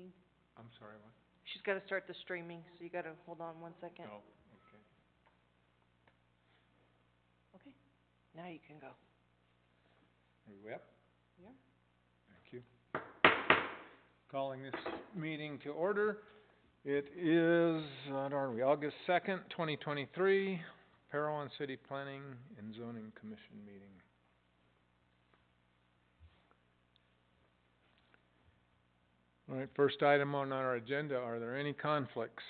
meeting. I'm sorry, what? She's gotta start the streaming, so you gotta hold on 1 second. Oh, okay. Okay. Now you can go. Are we up? Yeah. Thank you. Calling this meeting to order. It is, what are we, August 2nd, 2023, Parowan City Planning and Zoning Commission meeting. All right, first item on our agenda, are there any conflicts?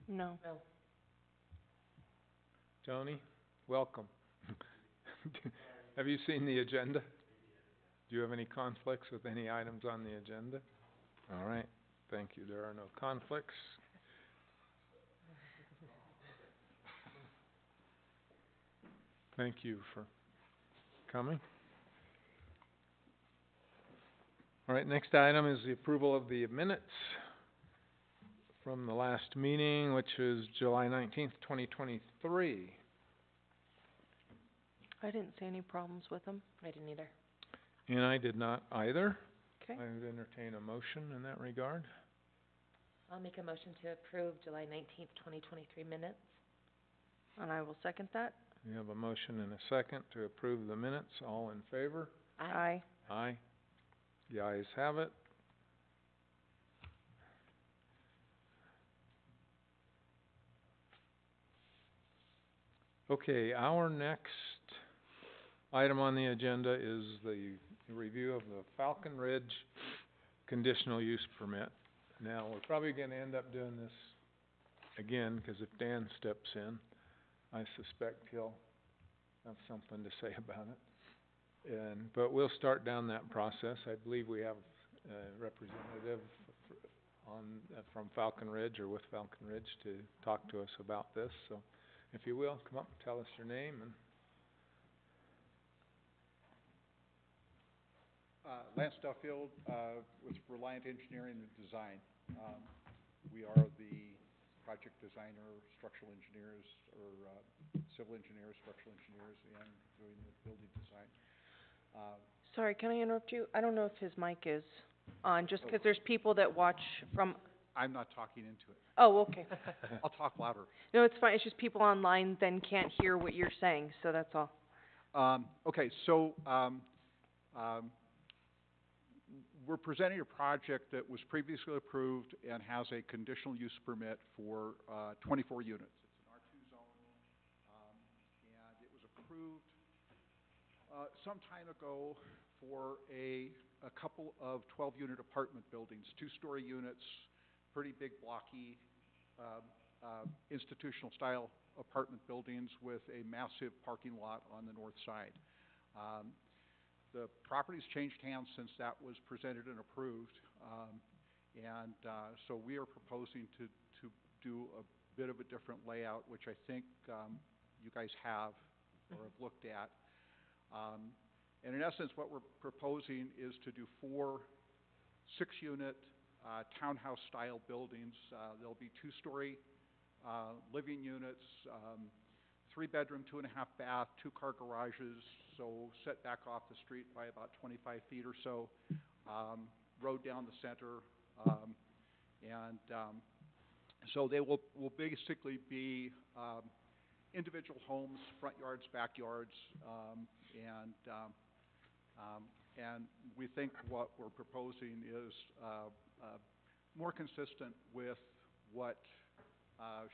No. No. Tony, welcome. Have you seen the agenda? Do you have any conflicts with any items on the agenda? All right, thank you. There are no conflicts. Thank you for coming. All right, next item is the approval of the minutes from the last meeting, which is July 19th, 2023. I didn't see any problems with them. I didn't either. And I did not either. Okay. I would entertain a motion in that regard. I'll make a motion to approve July 19th, 2023 minutes. And I will second that. We have a motion and a second to approve the minutes. All in favor? Aye. Aye. The ayes have it. Okay, our next item on the agenda is the review of the Falcon Ridge conditional use permit. Now, we're probably gonna end up doing this again, 'cause if Dan steps in, I suspect he'll have something to say about it. But we'll start down that process. I believe we have a representative from Falcon Ridge or with Falcon Ridge to talk to us about this. So, if you will, come up and tell us your name and... Lance Duffield, with Reliant Engineering and Design. We are the project designer, structural engineers, or civil engineers, structural engineers, and doing the building design. Sorry, can I interrupt you? I don't know if his mic is on, just 'cause there's people that watch from... I'm not talking into it. Oh, okay. I'll talk louder. No, it's fine. It's just people online then can't hear what you're saying, so that's all. Okay, so we're presenting a project that was previously approved and has a conditional use permit for 24 units. It's an R2 zone, and it was approved some time ago for a couple of 12-unit apartment buildings, two-story units, pretty big blocky institutional style apartment buildings with a massive parking lot on the north side. The property's changed hands since that was presented and approved, so we are proposing to do a bit of a different layout, which I think you guys have or have looked at. And in essence, what we're proposing is to do 4 6-unit townhouse-style buildings. There'll be 2-story living units, 3-bedroom, 2.5-bath, 2-car garages, so set back off the street by about 25 feet or so, road down the center, so they will basically be individual homes, front yards, backyards, and we think what we're proposing is more consistent with what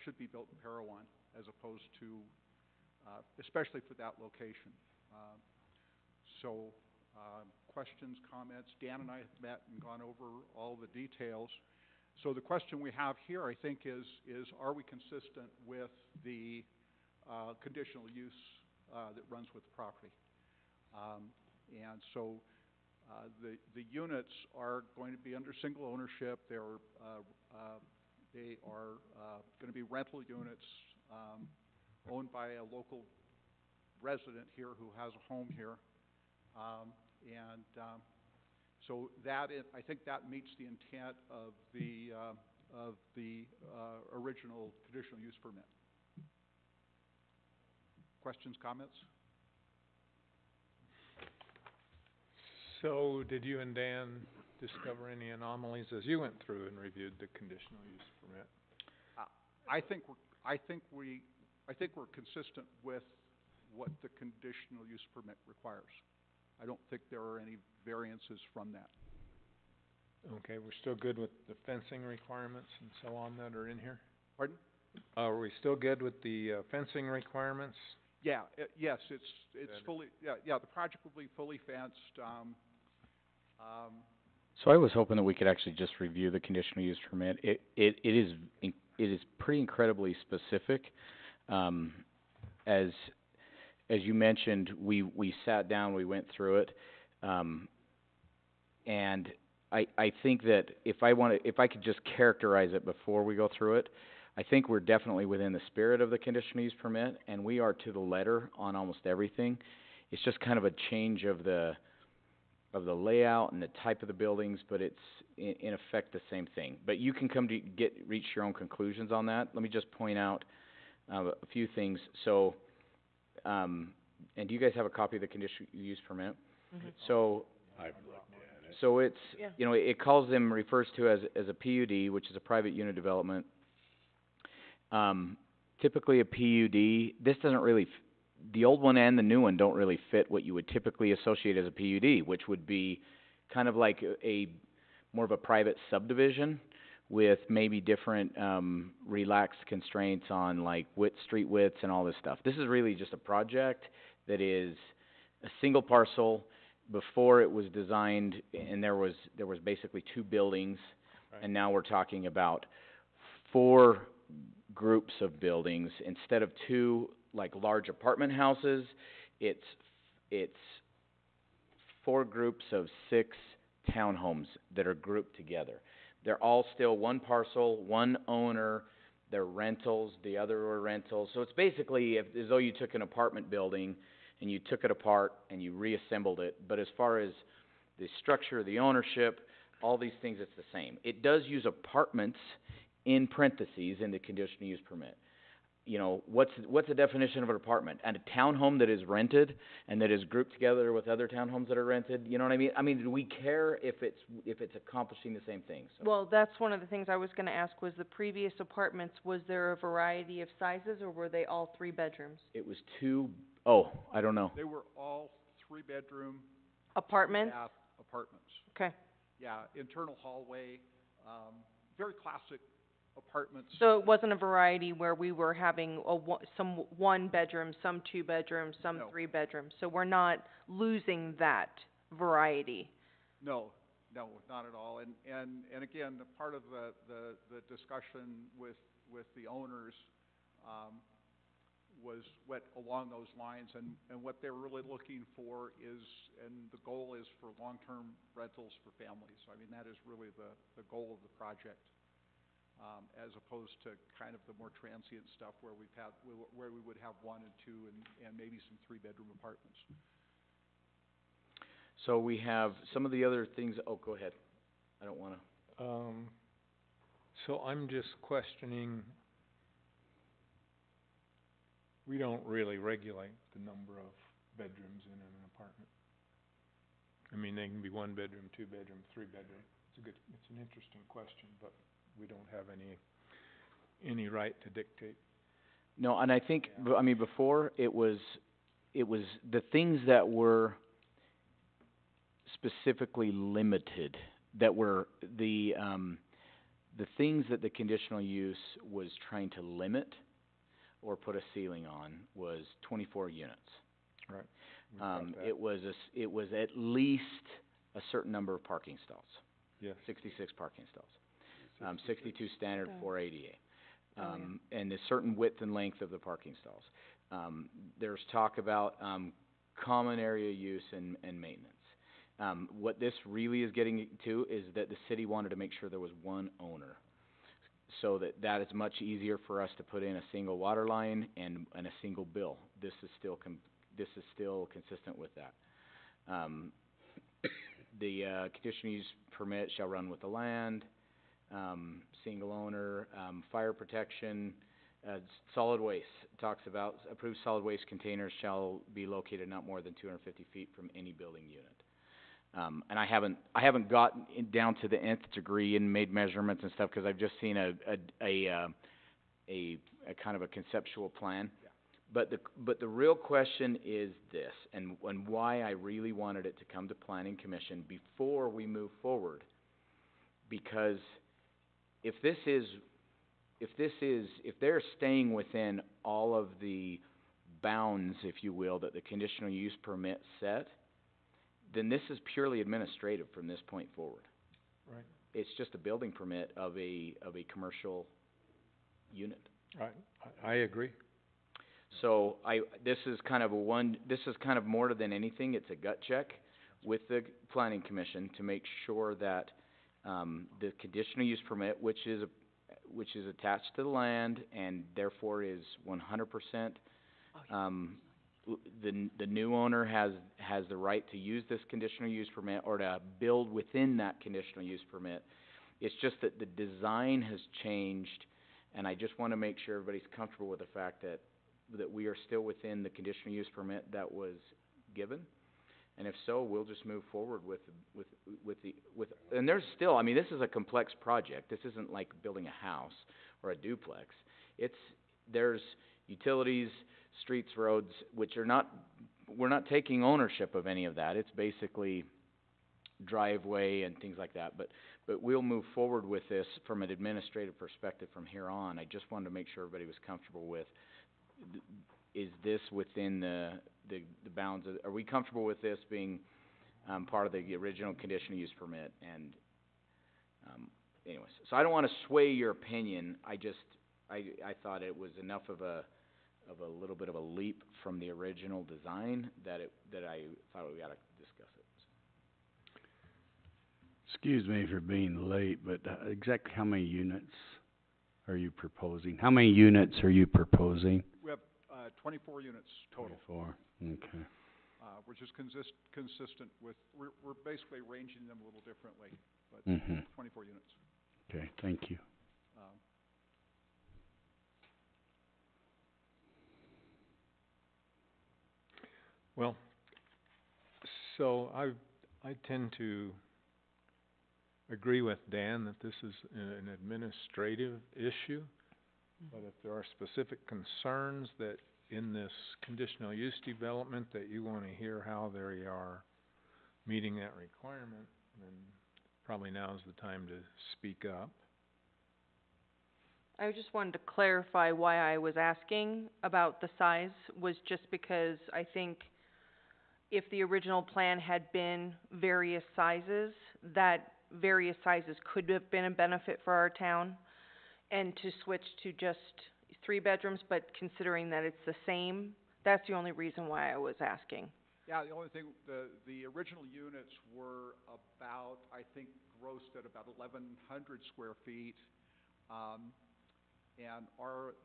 should be built in Parowan, as opposed to, especially for that location. Questions, comments? Dan and I have met and gone over all the details. So the question we have here, I think, is are we consistent with the conditional use that runs with the property? And so the units are going to be under single ownership. They are going to be rental units owned by a local resident here who has a home here, so that I think that meets the intent of the original conditional use permit. Questions, comments? So, did you and Dan discover any anomalies as you went through and reviewed the conditional use permit? I think we're consistent with what the conditional use permit requires. I don't think there are any variances from that. Okay, we're still good with the fencing requirements and so on that are in here? Pardon? Are we still good with the, fencing requirements? Yeah, yes, it's Good. fully, the project will be fully fenced, So I was hoping that we could actually just review the conditional use permit. It is pretty incredibly specific. As you mentioned, we sat down, we went through it, and I think that if I could just characterize it before we go through it, I think we're definitely within the spirit of the conditional use permit, and we are to the letter on almost everything. It's just kind of a change of the layout and the type of the buildings, but it's in effect the same thing. But you can come to reach your own conclusions on that. Let me just point out a few things. So, and do you guys have a copy of the conditional use permit? Mhm. So, I've looked at it. so it's, Yeah. you know, it calls them, refers to as a PUD, which is a private unit development. Typically a PUD, this doesn't really, the old one and the new one don't really fit what you would typically associate as a PUD, which would be kind of like more of a private subdivision with maybe different, relaxed constraints on like street widths and all this stuff. This is really just a project that is a single parcel. Before it was designed, and there was basically two buildings, Right. and now we're talking about 4 groups of buildings. Instead of 2 like large apartment houses, it's 4 groups of 6 townhomes that are grouped together. They're all still one parcel, one owner, they're rentals, the other are rentals. So it's basically as though you took an apartment building and you took it apart and you reassembled it, but as far as the structure, the ownership, all these things, it's the same. It does use apartments in parentheses in the conditional use permit. You know, what's the definition of an apartment? And a townhome that is rented and that is grouped together with other townhomes that are rented, you know what I mean? I mean, do we care if it's accomplishing the same thing? So. Well, that's one of the things I was gonna ask, was the previous apartments, was there a variety of sizes, or were they all 3 bedrooms? It was I don't know. They were all 3-bedroom, Apartments? bath apartments. Okay, Yeah, internal hallway, very classic apartments. so it wasn't a variety where we were having some 1 bedroom, some 2 bedrooms, some No. 3 bedrooms, so we're not losing that variety. No, not at all. And again, the part of the discussion with the owners, went along those lines, and what they're really looking for is, and the goal is for long-term rentals for families. I mean, that is really the goal of the project, as opposed to kind of the more transient stuff where where we would have 1 and 2 and maybe some 3-bedroom apartments. So we have some of the other things, go ahead. I don't wanna. So I'm just questioning, we don't really regulate the number of bedrooms in an apartment. I mean, they can be 1 bedroom, 2 bedroom, 3 bedroom. It's an interesting question, but we don't have any right to dictate. No, and I think, I mean, before, it was the things that were specifically limited, that were the things that the conditional use was trying to limit or put a ceiling on was 24 units. Right. We've got that. It was at least a certain number of parking stalls. Yes. 66 parking stalls. 62 standard Oh. for ADA. Oh, And a certain width and length of the parking stalls. There's talk about, common area use and maintenance. What this really is getting to is that the city wanted to make sure there was 1 owner, so that is much easier for us to put in a single water line and a single bill. This is still consistent with that. The conditional use permit shall run with the land, single owner, fire protection, solid waste. Talks about approved solid waste containers shall be located not more than 250 feet from any building unit. And I haven't gotten down to the nth degree and made measurements and stuff, 'cause I've just seen a kind of a conceptual plan. Yeah. But the real question is this, and why I really wanted it to come to planning commission before we move forward. Because if they're staying within all of the bounds, if you will, that the conditional use permit set, then this is purely administrative from this point forward. Right. It's just a building permit of a commercial unit. I agree. So this is kind of more than anything, it's a gut check with the planning commission to make sure that, the conditional use permit, which is attached to the land and therefore is 100%, the new owner has the right to use this conditional use permit or to build within that conditional use permit. It's just that the design has changed, and I just wanna make sure everybody's comfortable with the fact that we are still within the conditional use permit that was given. And if so, we'll just move forward and there's still, I mean, this is a complex project. This isn't like building a house or a duplex. There's utilities, streets, roads, which we're not taking ownership of any of that. It's basically driveway and things like that. But we'll move forward with this from an administrative perspective from here on. I just wanted to make sure everybody was comfortable with, is this within the bounds of, are we comfortable with this being, part of the original conditional use permit? And, anyways, so I don't wanna sway your opinion. I thought it was enough of a little bit of a leap from the original design that I thought we oughta discuss it. Excuse me for being late, but exactly how many units are you proposing? How many units are you proposing? We have, 24 units total. 24, okay. Which is consistent with, we're basically arranging them a little differently, but 24 units. Okay, thank you. Well, so I tend to agree with Dan that this is an administrative issue. But if there are specific concerns that in this conditional use development that you wanna hear how they are meeting that requirement, then probably now's the time to speak up. I just wanted to clarify why I was asking about the size, was just because I think if the original plan had been various sizes, that various sizes could have been a benefit for our town. And to switch to just 3 bedrooms, but considering that it's the same, that's the only reason why I was asking. Yeah, the only thing, the original units were about, I think, grossed at about 1,100 square feet. And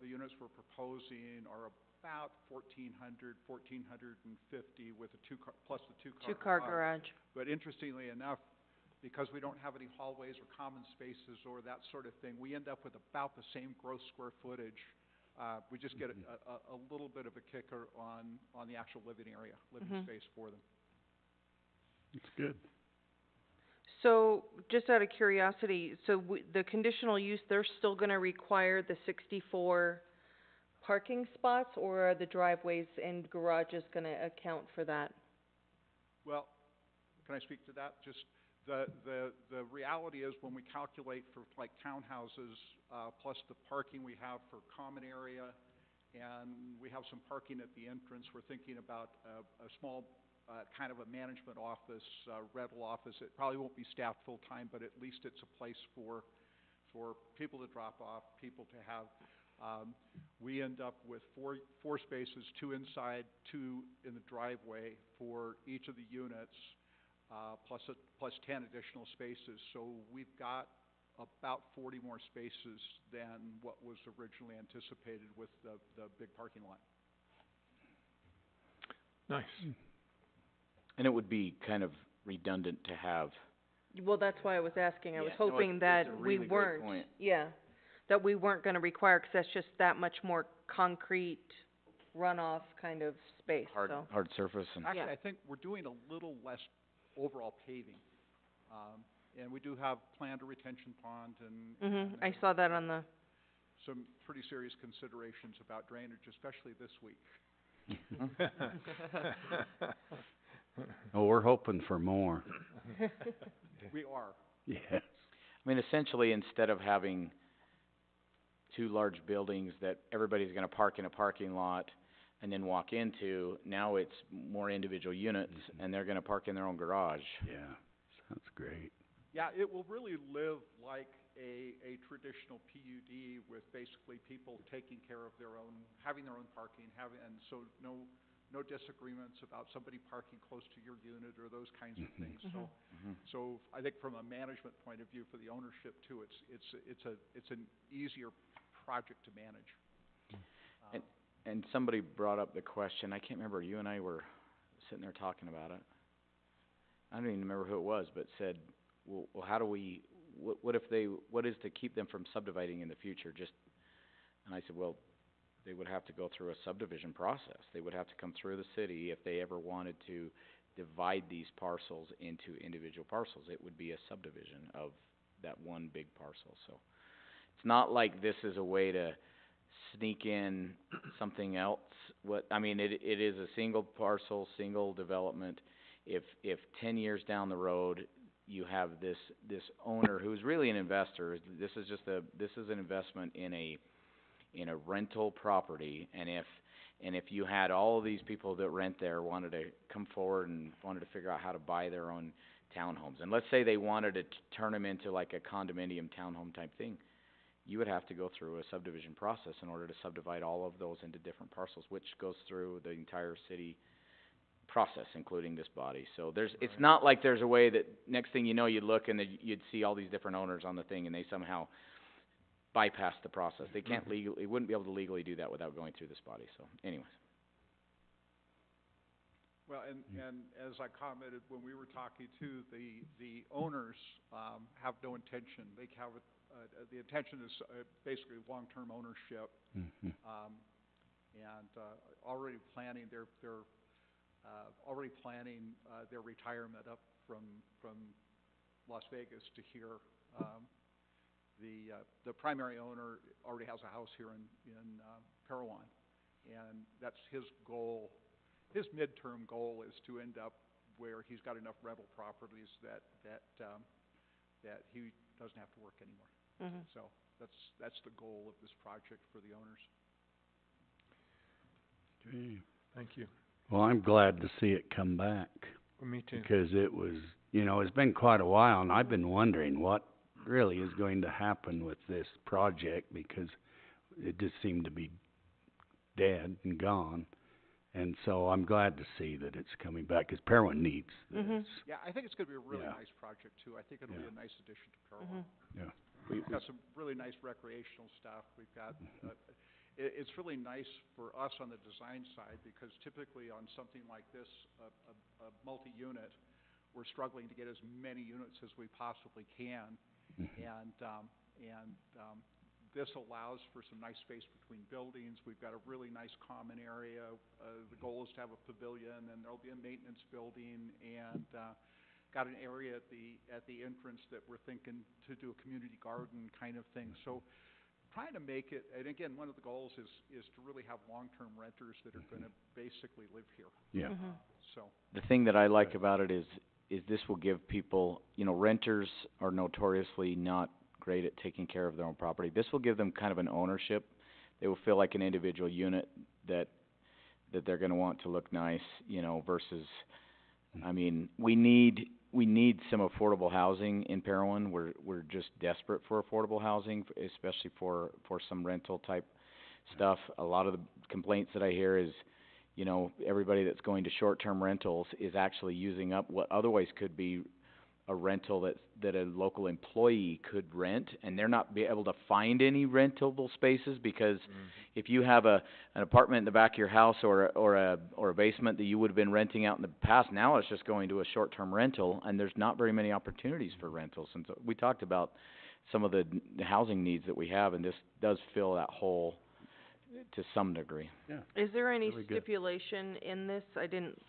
the units we're proposing are about 1,400, 1,450 with a plus the two-car garage. But interestingly enough, because we don't have any hallways or common spaces or that sort of thing, we end up with about the same gross square footage. We just get a little bit of a kicker on the actual living area, living space for them. That's good. So, just out of curiosity, the conditional use, they're still gonna require the 64 parking spots, or are the driveways and garages gonna account for that? Well, can I speak to that? Just the reality is when we calculate for like townhouses, plus the parking we have for common area, and we have some parking at the entrance, we're thinking about a small kind of a management office, rental office. It probably won't be staffed full-time, but at least it's a place for people to drop off, people to have. We end up with four spaces, 2 inside, 2 in the driveway for each of the units, plus 10 additional spaces. So we've got about 40 more spaces than what was originally anticipated with the big parking lot. Nice. And it would be kind of redundant to have. Well, that's why I was asking. I was Yeah, no, hoping it's that a we really great weren't. point. Yeah, that we weren't gonna require, 'cause that's just that much more concrete runoff kind of space, so. Hard surface and. Actually, Yeah. I think we're doing a little less overall paving. And we do have planned a retention pond and I saw that on the, some pretty serious considerations about drainage, especially this week. Oh, we're hoping for more. We are. Yes. I mean, essentially, instead of having two large buildings that everybody's gonna park in a parking lot and then walk into, now it's more individual units, and they're gonna park in their own garage. Yeah, sounds great. Yeah, it will really live like a traditional PUD with basically people taking care of their own, having their own parking, and so no disagreements about somebody parking close to your unit or those kinds of things. So I think from a management point of view, for the ownership too, it's an easier project to manage. And somebody brought up the question, I can't remember, you and I were sitting there talking about it. I don't even remember who it was, but said, well, how do we, what is to keep them from subdividing in the future, and I said, well, they would have to go through a subdivision process. They would have to come through the city if they ever wanted to divide these parcels into individual parcels. It would be a subdivision of that one big parcel, so. It's not like this is a way to sneak in something else. It is a single parcel, single development. If 10 years down the road, you have this owner who's really an investor, this is an investment in a rental property, and if you had all of these people that rent there wanted to come forward and wanted to figure out how to buy their own townhomes, and let's say they wanted to turn them into like a condominium townhome type thing, you would have to go through a subdivision process in order to subdivide all of those into different parcels, which goes through the entire city process, including this body. So it's not like there's a way that next thing you know, you'd look and you'd see all these different owners on the thing and they somehow bypass the process. They can't legally, wouldn't be able to legally do that without going through this body, so anyways. Well, and as I commented when we were talking too, the owners, have no intention. They have, the intention is, basically long-term ownership. Already planning their retirement up from Las Vegas to here. The primary owner already has a house here in Parowan, and that's his goal. His midterm goal is to end up where he's got enough rental properties that he doesn't have to work anymore. So that's the goal of this project for the owners. Okay. Thank you. Well, I'm glad to see it come back, Well, me too. because it was, it's been quite a while, and I've been wondering what really is going to happen with this project, because it just seemed to be dead and gone. And so I'm glad to see that it's coming back, because Parowan needs this. Yeah, I think it's gonna be a really Yeah. nice project too. I think it'll be Yeah. a nice addition to Parowan. Yeah. We've got some really nice recreational stuff. We've got, it's really nice for us on the design side, because typically on something like this, a multi-unit, we're struggling to get as many units as we possibly can. And this allows for some nice space between buildings. We've got a really nice common area. The goal is to have a pavilion, and there'll be a maintenance building, and got an area at the entrance that we're thinking to do a community garden kind of thing. So trying to make it, and again, one of the goals is to really have long-term renters that are gonna basically live here. Yeah. So. The thing that I like about it is this will give people, renters are notoriously not great at taking care of their own property. This will give them kind of an ownership. They will feel like an individual unit that they're gonna want to look nice, versus, we need some affordable housing in Parowan. We're just desperate for affordable housing, especially for some rental type stuff. A lot of the complaints that I hear is, everybody that's going to short-term rentals is actually using up what otherwise could be a rental that a local employee could rent, and they're not be able to find any rentable spaces, because if you have an apartment in the back of your house or a basement that you would have been renting out in the past, now it's just going to a short-term rental, and there's not very many opportunities for rentals. And so we talked about some of the housing needs that we have, and this does fill that hole to some degree. Is there any Really good. stipulation in this? I didn't,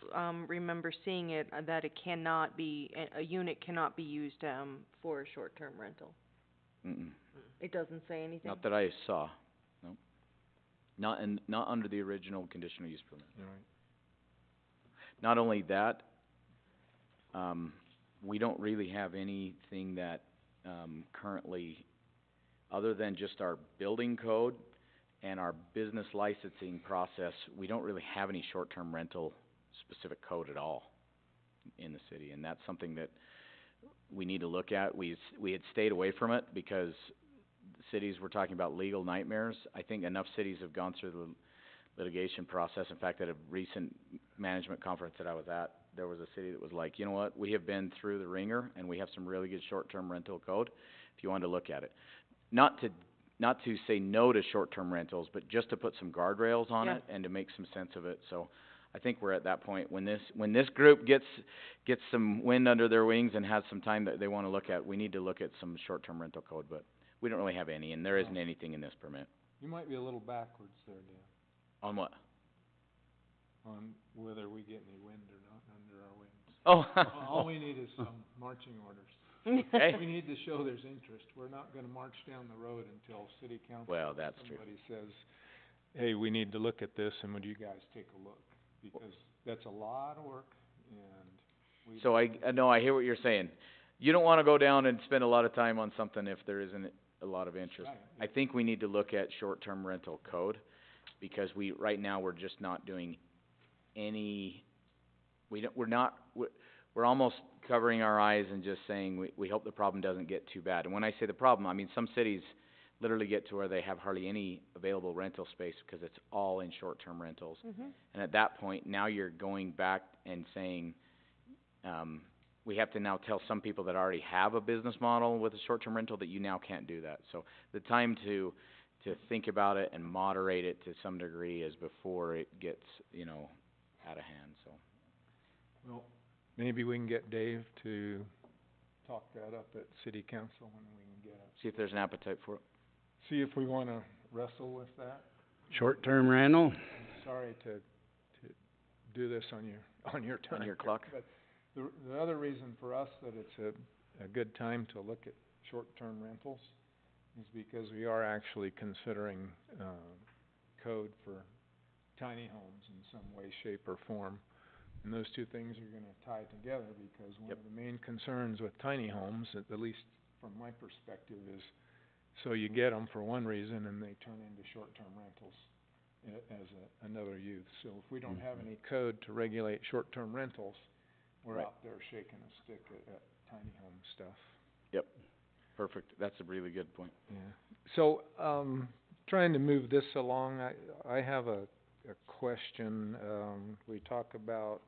remember seeing it, that it cannot be, a unit cannot be used, for a short-term rental. Mm-mm. It doesn't say anything? Not that I saw, no. Not under the original conditional use permit. All right. Not only that, we don't really have anything that, currently, other than just our building code and our business licensing process, we don't really have any short-term rental specific code at all in the city, and that's something that we need to look at. We had stayed away from it because cities were talking about legal nightmares. I think enough cities have gone through the litigation process. In fact, at a recent management conference that I was at, there was a city that was like, you know what, we have been through the ringer and we have some really good short-term rental code, if you wanted to look at it. Not to say no to short-term rentals, but just to put some guardrails on Yeah. it and to make some sense of it. So I think we're at that point. When this group gets some wind under their wings and has some time that they wanna look at, we need to look at some short-term rental code, but we don't really have any, and there isn't anything in this permit. You might be a little backwards there, Dan, On what? on whether we get any wind or not under our wings. Oh. All we need is some marching orders. Okay. We need to show there's interest. We're not gonna march down the road until city council, Well, that's true. somebody says, hey, we need to look at this, and would you guys take a look? Because that's a lot of work, and we. So no, I hear what you're saying. You don't wanna go down and spend a lot of time on something if there isn't a lot of interest. Right. I think we need to look at short-term rental code, because right now, we're just not doing any, we're almost covering our eyes and just saying, we hope the problem doesn't get too bad. And when I say the problem, I mean, some cities literally get to where they have hardly any available rental space because it's all in short-term rentals. And at that point, now you're going back and saying, we have to now tell some people that already have a business model with a short-term rental that you now can't do that. So the time to think about it and moderate it to some degree is before it gets, out of hand, so. Well, maybe we can get Dave to talk that up at city council when we can get it. See if there's an appetite for it. See if we wanna wrestle with that. Short-term rental? I'm sorry to do this on your time. On your clock. But the other reason for us that it's a good time to look at short-term rentals is because we are actually considering, code for tiny homes in some way, shape, or form. And those two things are gonna tie together, because one of the main concerns with tiny homes, at least from my perspective, is so you get them for one reason and they turn into short-term rentals as another use. So if we don't have any code to regulate short-term rentals, we're Right. out there shaking a stick at tiny home stuff. Perfect, that's a really good point. Yeah. So, trying to move this along, I have a question. We talk about,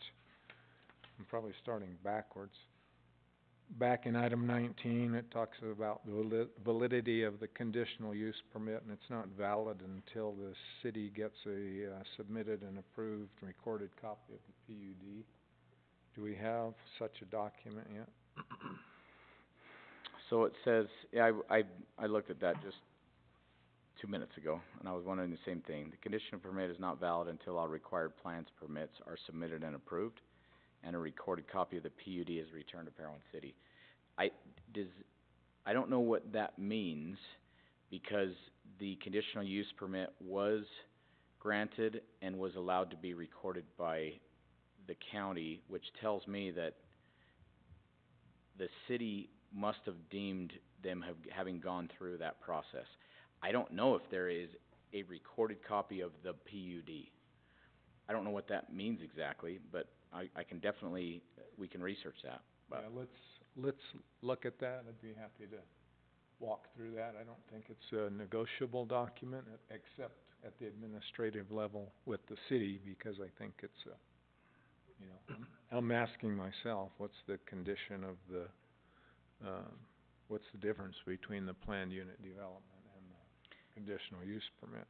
I'm probably starting backwards. Back in item 19, it talks about the validity of the conditional use permit, and it's not valid until the city gets a submitted and approved recorded copy of the PUD. Do we have such a document yet? So it says, I looked at that just 2 minutes ago, and I was wondering the same thing. The conditional permit is not valid until all required plans, permits are submitted and approved, and a recorded copy of the PUD is returned to Parowan City. I don't know what that means, because the conditional use permit was granted and was allowed to be recorded by the county, which tells me that the city must have deemed them having gone through that process. I don't know if there is a recorded copy of the PUD. I don't know what that means exactly, but I can definitely, we can research that, but. Yeah, let's look at that. I'd be happy to walk through that. I don't think it's a negotiable document, except at the administrative level with the city, because I think it's a, I'm asking myself, what's the condition of the, what's the difference between the planned unit development and the conditional use permit?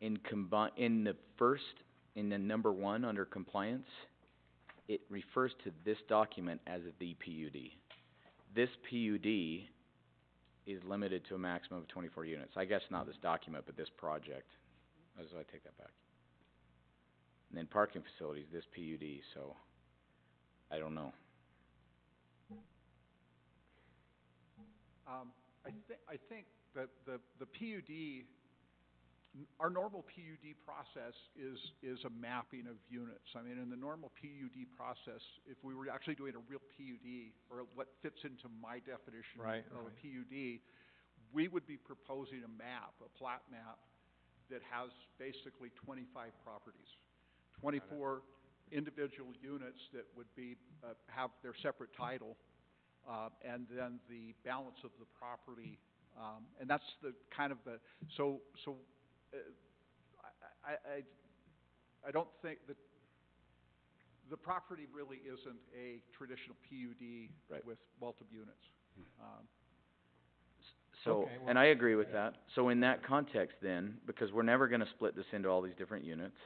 In the number 1 under compliance, it refers to this document as the PUD. This PUD is limited to a maximum of 24 units. I guess not this document, but this project. So I take that back. And then parking facilities, this PUD, so, I don't know. I think that the PUD, our normal PUD process is a mapping of units. I mean, in the normal PUD process, if we were actually doing a real PUD, or what fits into my definition Right, of a right. PUD, we would be proposing a map, a plat map, that has basically 25 properties. 24 individual units that would be, have their separate title, and then the balance of the property, and that's the kind of the, I don't think that, the property really isn't a traditional PUD Right. with multiple units. So, Okay, and I agree with that. So in that context then, because we're never gonna split this into all these different units,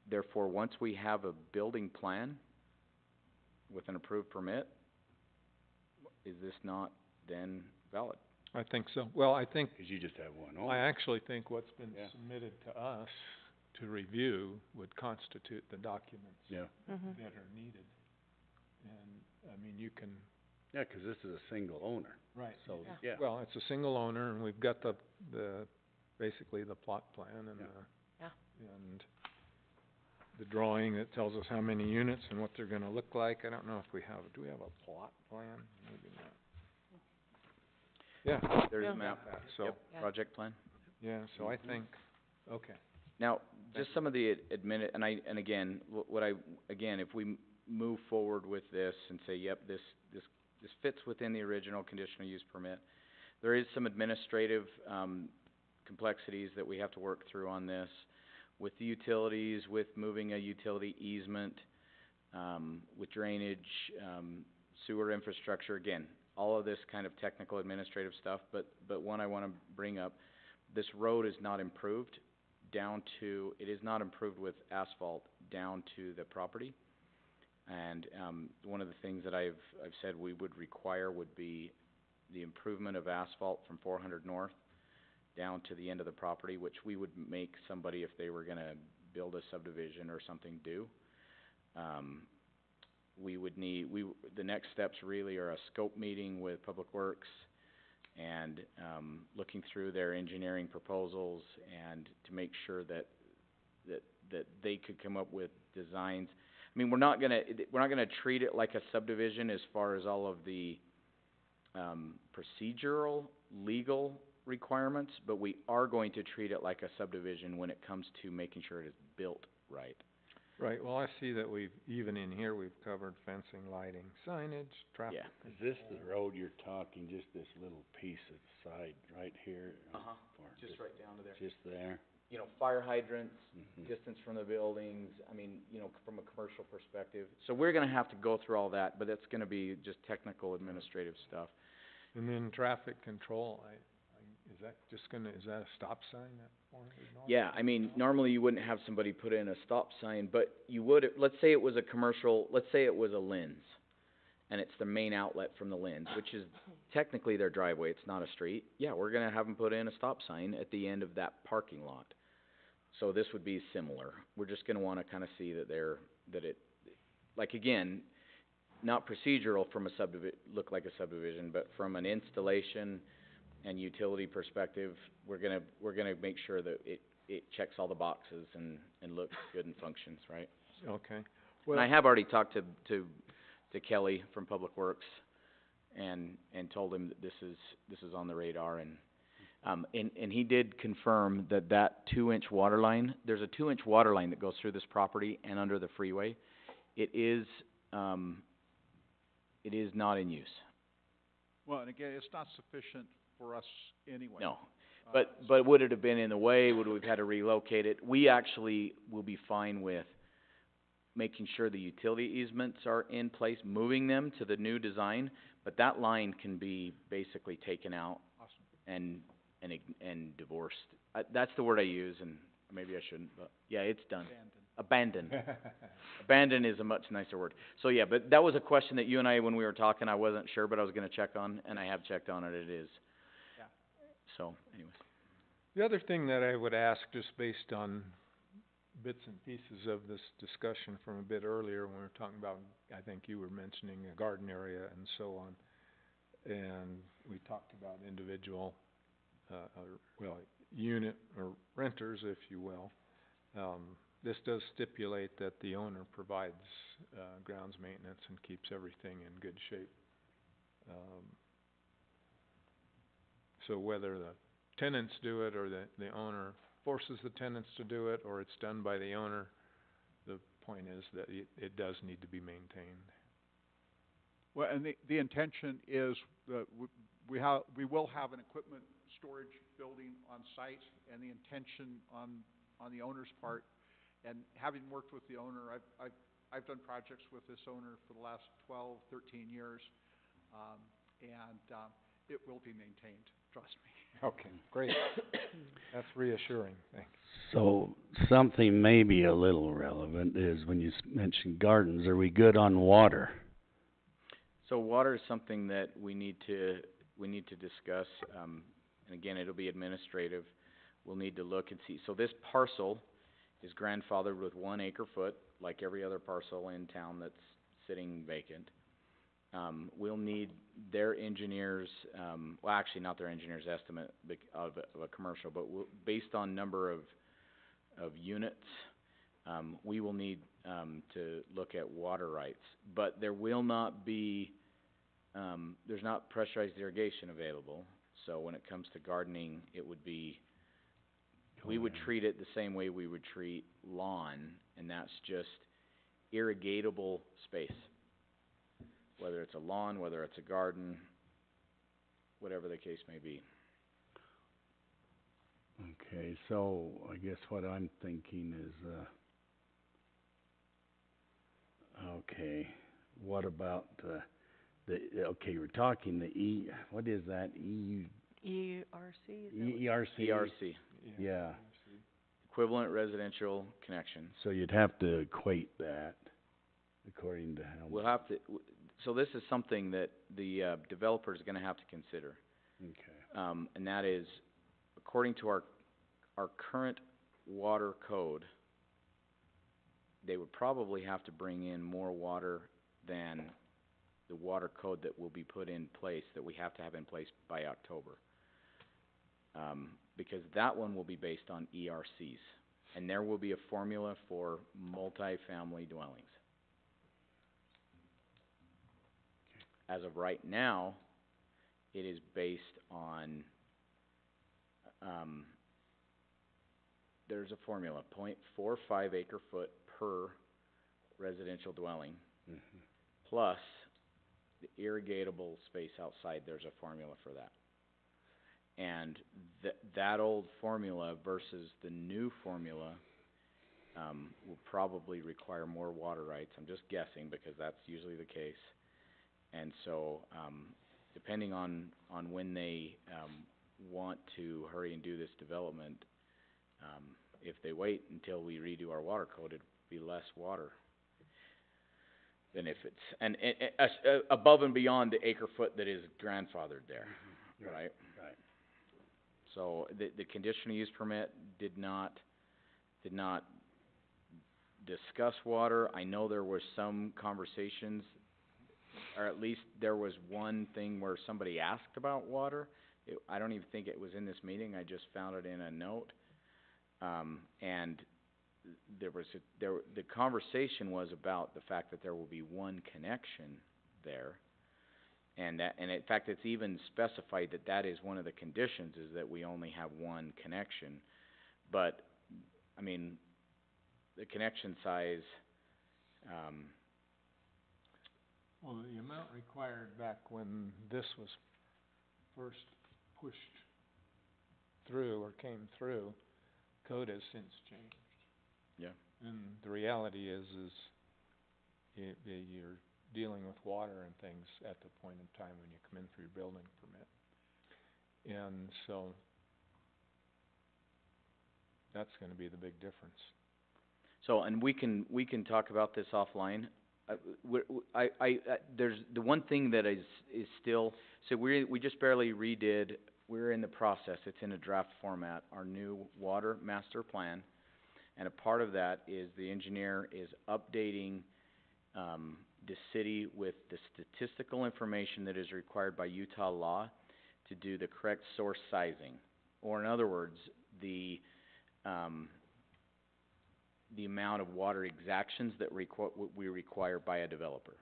therefore, once we have a building plan with an approved permit, is this not then valid? I think so. Well, I think, 'Cause you just have one I owner. actually think what's been Yeah. submitted to us to review would constitute the documents Yeah. Mhm. that are needed. And, I mean, you can. Yeah, 'cause this is a single owner, Right. so, Yeah. yeah. Well, it's a single owner, and we've got basically the plot plan and Yeah. and the drawing that tells us how many units and what they're gonna look like. I don't know if do we have a plot plan? Maybe not. Yeah, There's Yeah. a map, so, yep, Yeah. project plan. yeah, so I think, okay. Now, just some of the and again, if we move forward with this and say, yep, this fits within the original conditional use permit, there is some administrative, complexities that we have to work through on this, with the utilities, with moving a utility easement, with drainage, sewer infrastructure, again, all of this kind of technical administrative stuff, but one I wanna bring up, this road is not improved it is not improved with asphalt down to the property. And, one of the things that I've said we would require would be the improvement of asphalt from 400 north down to the end of the property, which we would make somebody, if they were gonna build a subdivision or something, do. The next steps really are a scope meeting with Public Works and, looking through their engineering proposals and to make sure that they could come up with designs. I mean, we're not gonna treat it like a subdivision as far as all of the, procedural, legal requirements, but we are going to treat it like a subdivision when it comes to making sure it is built right. Right, well, I see that even in here, we've covered fencing, lighting, signage, traffic. Yeah. Is this the road you're talking, just this little piece of the side right here? or Just right down to there. Just there? You know, fire hydrants, Mhm. distance from the buildings, I mean, you know, from a commercial perspective. So we're gonna have to go through all that, but that's gonna be just technical administrative stuff. And then traffic control, is that a stop sign, that 400 north? Yeah, I mean, normally you wouldn't have somebody put in a stop sign, but you would, let's say it was a commercial, let's say it was a Lynn's, and it's the main outlet from the Lynn's, which is technically their driveway, it's not a street. Yeah, we're gonna have them put in a stop sign at the end of that parking lot. So this would be similar. We're just gonna wanna kinda see like again, not procedural from look like a subdivision, but from an installation and utility perspective, we're gonna make sure that it checks all the boxes and looks good and functions, right? Okay, And I have already talked to Kelly from Public Works and told him that this is on the radar and he did confirm that 2-inch water line, there's a 2-inch water line that goes through this property and under the freeway. It is not in use. Well, and again, it's not sufficient for us anyway. No. But would it have been in the way? Would we have had to relocate it? We actually will be fine with making sure the utility easements are in place, moving them to the new design, but that line can be basically taken out Awesome. and divorced. That's the word I use, and maybe I shouldn't, but yeah, it's done. Abandoned. Abandoned. Abandoned is a much nicer word. So yeah, but that was a question that you and I, when we were talking, I wasn't sure, but I was gonna check on, and I have checked on it, it is. Yeah. So, anyways. The other thing that I would ask, just based on bits and pieces of this discussion from a bit earlier, when we were talking about, I think you were mentioning a garden area and so on, and we talked about individual, unit or renters, if you will. This does stipulate that the owner provides, grounds maintenance and keeps everything in good shape. So whether the tenants do it or the owner forces the tenants to do it, or it's done by the owner, the point is that it does need to be maintained. Well, and the intention is that we will have an equipment storage building on site, and the intention on the owner's part, and having worked with the owner, I've done projects with this owner for the last 12, 13 years, and it will be maintained, trust me. Okay, great. That's reassuring, thanks. So, something maybe a little relevant is when you mentioned gardens, are we good on water? So water is something that we need to discuss, and again, it'll be administrative. We'll need to look and see. So this parcel is grandfathered with 1 acre-foot, like every other parcel in town that's sitting vacant. We'll need their engineers, well, actually not their engineer's estimate of a commercial, but based on number of units, we will need to look at water rights. But there will not be, there's not pressurized irrigation available, so when it comes to gardening, it would be, we would treat it the same way we would treat lawn, and that's just irrigatable space. Whether it's a lawn, whether it's a garden, whatever the case may be. Okay, so I guess what I'm thinking is, okay, what about okay, we're talking what is that, ERC, is that ERC? ERC, Yeah, equivalent residential connection. so you'd have to equate that according to how We'll much. have to, so this is something that the developer is gonna have to consider. Okay, And that is, according to our current water code, they would probably have to bring in more water than the water code that will be put in place, that we have to have in place by October. Because that one will be based on ERCs, and there will be a formula for multifamily dwellings. As of right now, it is based on, there's a formula, 0.45 acre-foot per residential dwelling, plus the irrigatable space outside, there's a formula for that. And that old formula versus the new formula, will probably require more water rights. I'm just guessing, because that's usually the case. And so, depending on when they, want to hurry and do this development, if they wait until we redo our water code, it'd be less water than if it's, above and beyond the acre-foot that is grandfathered there, right? right. So, the conditional use permit did not discuss water. I know there was some conversations, or at least there was one thing where somebody asked about water. I don't even think it was in this meeting, I just found it in a note. And the conversation was about the fact that there will be one connection there. And in fact, it's even specified that is one of the conditions, is that we only have one connection. But, I mean, the connection size, Well, the amount required back when this was first pushed through or came through, code has since changed. Yeah. And the reality is you're dealing with water and things at the point in time when you come in for your building permit. And so, that's gonna be the big difference. so, and we can talk about this offline. there's, the one thing that is still, so we just barely redid, we're in the process, it's in a draft format, our new water master plan. And a part of that is the engineer is updating, the city with the statistical information that is required by Utah law to do the correct source sizing. Or in other words, the amount of water exactions that we require by a developer.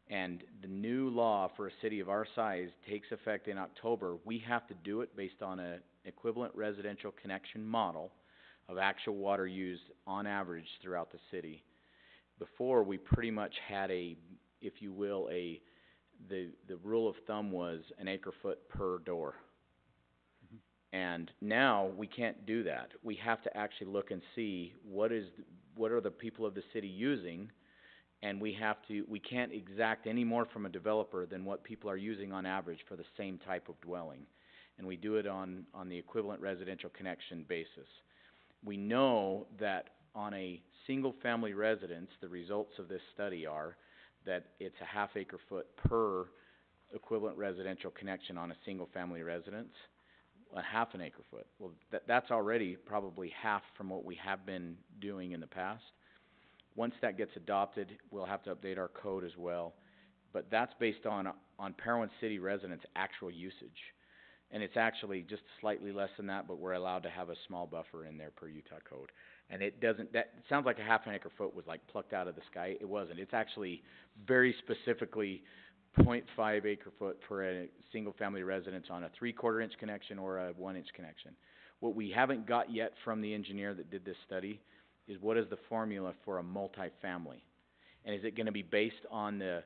And the new law for a city of our size takes effect in October. We have to do it based on an equivalent residential connection model of actual water used on average throughout the city. Before, we pretty much had a, if you will, the rule of thumb was an acre foot per door. And now we can't do that. We have to actually look and see what are the people of the city using, and we can't exact any more from a developer than what people are using on average for the same type of dwelling. And we do it on the equivalent residential connection basis. We know that on a single family residence, the results of this study are that it's a half acre foot per equivalent residential connection on a single family residence, a half an acre foot. Well, that's already probably half from what we have been doing in the past. Once that gets adopted, we'll have to update our code as well. But that's based on Parowan City residents' actual usage. And it's actually just slightly less than that, but we're allowed to have a small buffer in there per Utah code. And it sounds like a half an acre foot was like plucked out of the sky. It wasn't. It's actually very specifically 0.5 acre foot for a single family residence on a 3/4 inch connection or a 1 inch connection. What we haven't got yet from the engineer that did this study is what is the formula for a multifamily? And is it gonna be based on the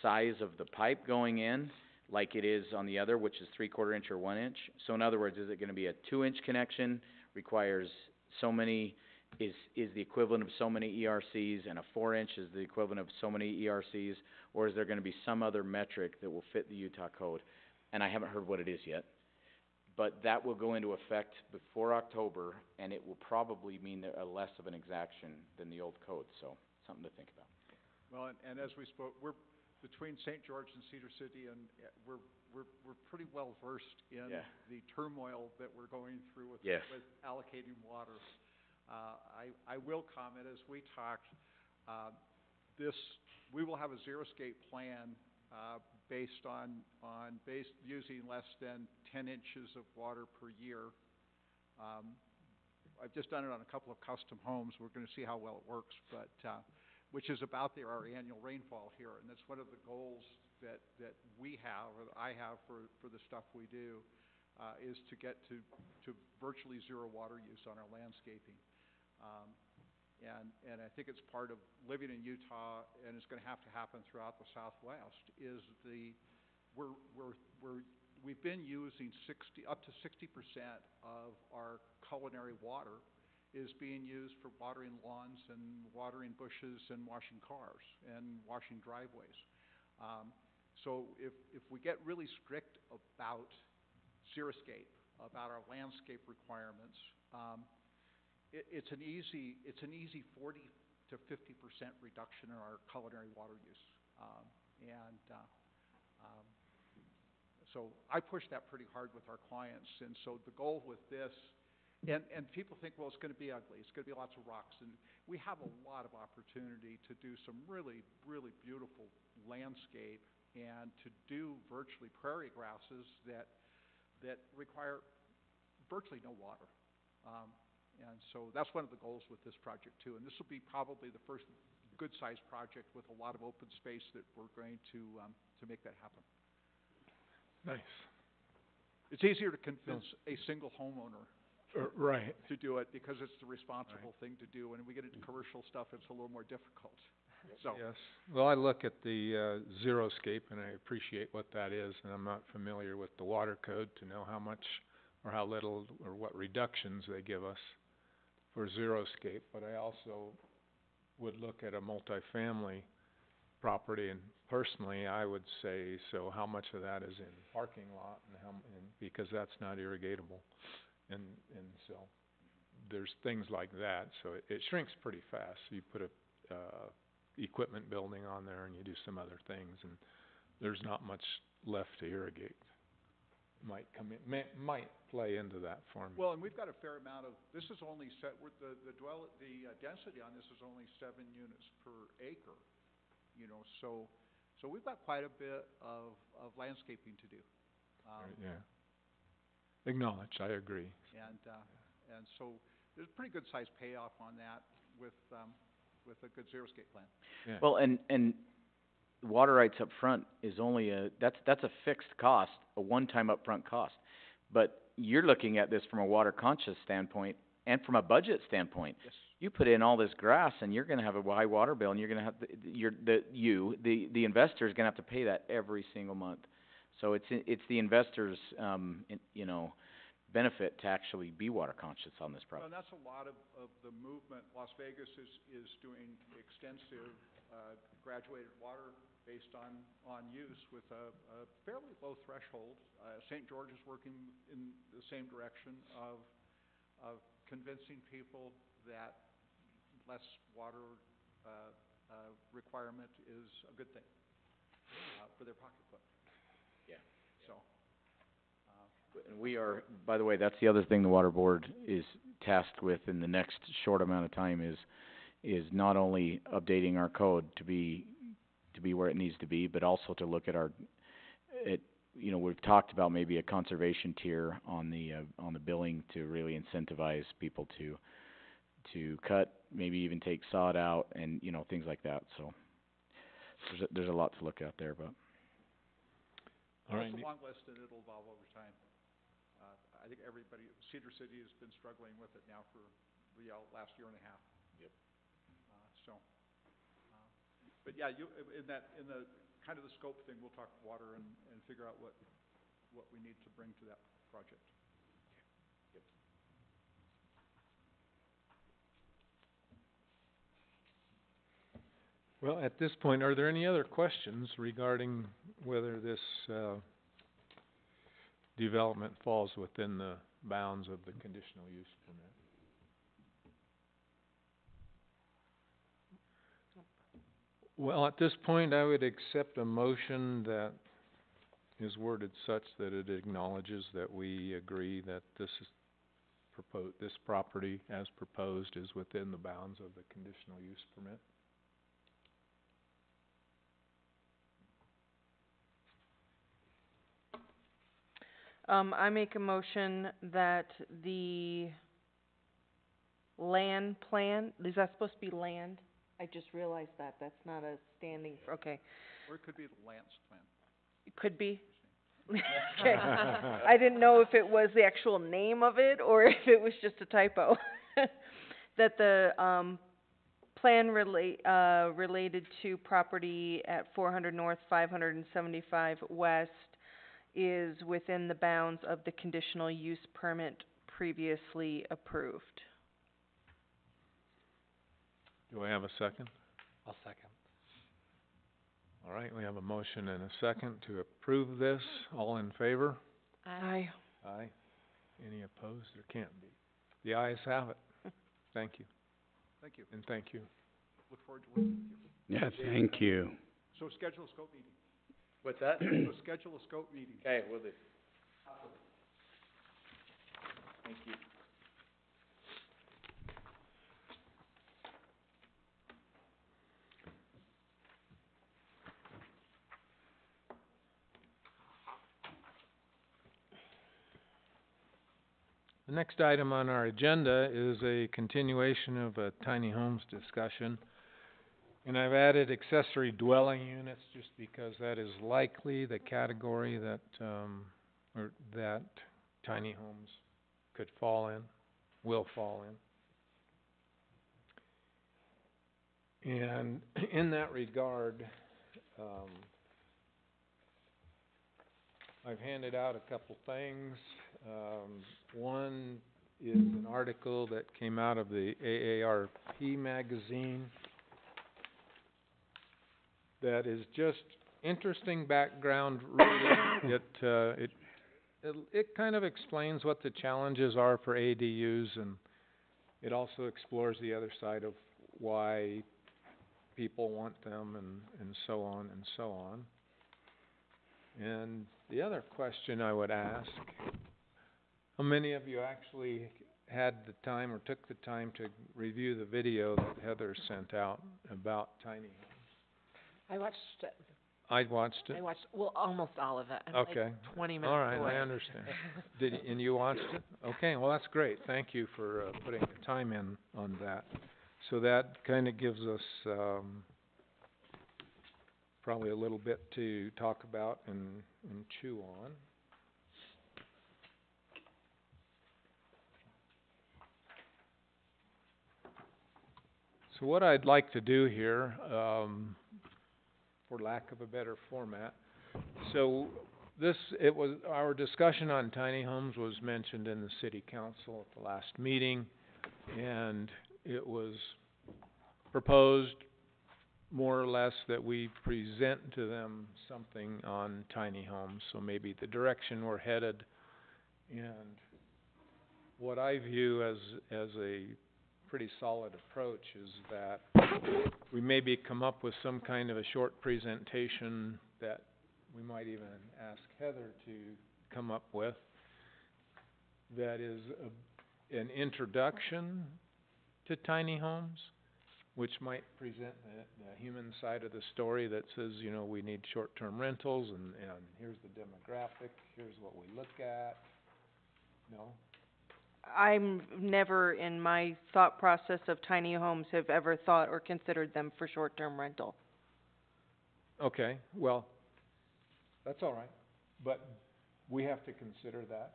size of the pipe going in, like it is on the other, which is 3/4 inch or 1 inch? So in other words, is it gonna be a 2 inch connection, requires so many, is the equivalent of so many ERCs, and a 4 inch is the equivalent of so many ERCs? Or is there gonna be some other metric that will fit the Utah code? And I haven't heard what it is yet. But that will go into effect before October, and it will probably mean less of an exaction than the old code, so something to think about. Well, and as we spoke, we're between St. George and Cedar City, and we're pretty well versed in Yeah. the turmoil that we're going through with Yes. with allocating water. I will comment, as we talked, we will have a xeriscape plan based on using less than 10 inches of water per year. I've just done it on a couple of custom homes. We're gonna see how well it works, but which is about our annual rainfall here, and that's one of the goals that we have, or I have for the stuff we do, is to get to virtually zero water use on our landscaping. And I think it's part of living in Utah, and it's gonna have to happen throughout the Southwest, is we've been using up to 60% of our culinary water is being used for watering lawns and watering bushes and washing cars and washing driveways. So if we get really strict about xeriscape, about our landscape requirements, it's an easy 40 to 50% reduction in our culinary water use. So I push that pretty hard with our clients, and so the goal with this, and people think, well, it's gonna be ugly, it's gonna be lots of rocks, and we have a lot of opportunity to do some really, really beautiful landscape and to do virtually prairie grasses that require virtually no water. And so that's one of the goals with this project too, and this will be probably the first good-sized project with a lot of open space that we're going to make that happen. Nice. It's easier to convince a single homeowner Right. to do it because it's the responsible thing to do. When we get into commercial stuff, it's a little more difficult. So, Yes. Well, I look at the xeriscape, and I appreciate what that is, and I'm not familiar with the water code to know how much or how little or what reductions they give us for xeriscape, but I also would look at a multifamily property, and personally, I would say, so how much of that is in parking lot, and because that's not irrigatable, and so there's things like that, so it shrinks pretty fast. You put a equipment building on there and you do some other things and there's not much left to irrigate. Might come in, might play into that for me. Well, and we've got a fair amount of, this is only set, with the density on this is only 7 units per acre, you know, so we've got quite a bit of landscaping to do. Yeah. Acknowledged, I agree. And so there's a pretty good sized payoff on that with a good xeriscape plan. Yeah. Well, and water rights up front is only that's a fixed cost, a one-time upfront cost. But you're looking at this from a water conscious standpoint and from a budget standpoint. Yes. You put in all this grass and you're gonna have a high water bill and you're gonna have, the investor's gonna have to pay that every single month. So it's the investor's, benefit to actually be water conscious on this Well, project. and that's a lot of the movement. Las Vegas is doing extensive, graduated water based on use with a fairly low threshold. St. George is working in the same direction of convincing people that less water, requirement is a good thing, for their pocketbook. Yeah. So, And we are, by the way, that's the other thing the water board is tasked with in the next short amount of time is not only updating our code to be where it needs to be, but also to look at we've talked about maybe a conservation tier on the billing to really incentivize people to cut, maybe even take sod out and, things like that. So there's a lot to look at there, but. All right. it's a long list and it'll evolve over time. I think Cedar City has been struggling with it now for the last year and a half. Yep. But yeah, in the kind of the scope thing, we'll talk water and figure out what we need to bring to that project. Yep. Well, at this point, are there any other questions regarding whether this, development falls within the bounds of the conditional use permit? Well, at this point, I would accept a motion that is worded such that it acknowledges that we agree that this property as proposed is within the bounds of the conditional use permit. I make a motion that the land plan, is that supposed to be land? I just realized that's not a standing, okay, Or it could be the Lance plan. it could be. Okay, I didn't know if it was the actual name of it or if it was just a typo. That the, plan related to property at 400 north, 575 west is within the bounds of the conditional use permit previously approved. Do I have a second? I'll second. All right, we have a motion and a second to approve this. All in favor? Aye. Aye. Any opposed? There can't be. The ayes have it. Thank you, Thank you. and thank you. Look forward to working with you. Yeah, thank you. So schedule a scope meeting. What's that? So schedule a scope meeting. Okay, will do. Thank you. The next item on our agenda is a continuation of a tiny homes discussion. And I've added accessory dwelling units just because that is likely the category that, or that tiny homes could fall in, will fall in. And in that regard, I've handed out a couple things. One is an article that came out of the AARP magazine that is just interesting background reading. It kind of explains what the challenges are for ADUs, and it also explores the other side of why people want them and so on and so on. And the other question I would ask, how many of you actually had the time or took the time to review the video that Heather sent out about tiny homes? I watched it. I watched it. I watched, well, almost all of it. I'm like Okay. 20 minutes All right, away. I understand. And you watched it? Okay, well, that's great. Thank you for putting the time in on that. So that kinda gives us, probably a little bit to talk about and chew on. So what I'd like to do here, for lack of a better format, our discussion on tiny homes was mentioned in the city council at the last meeting, and it was proposed more or less that we present to them something on tiny homes, so maybe the direction we're headed, and what I view as a pretty solid approach is that we maybe come up with some kind of a short presentation that we might even ask Heather to come up with, that is an introduction to tiny homes, which might present the human side of the story that says, you know, we need short-term rentals and here's the demographic, here's what we look at, you know. I'm never in my thought process of tiny homes have ever thought or considered them for short-term rental. Okay, well, that's all right, but we have to consider that.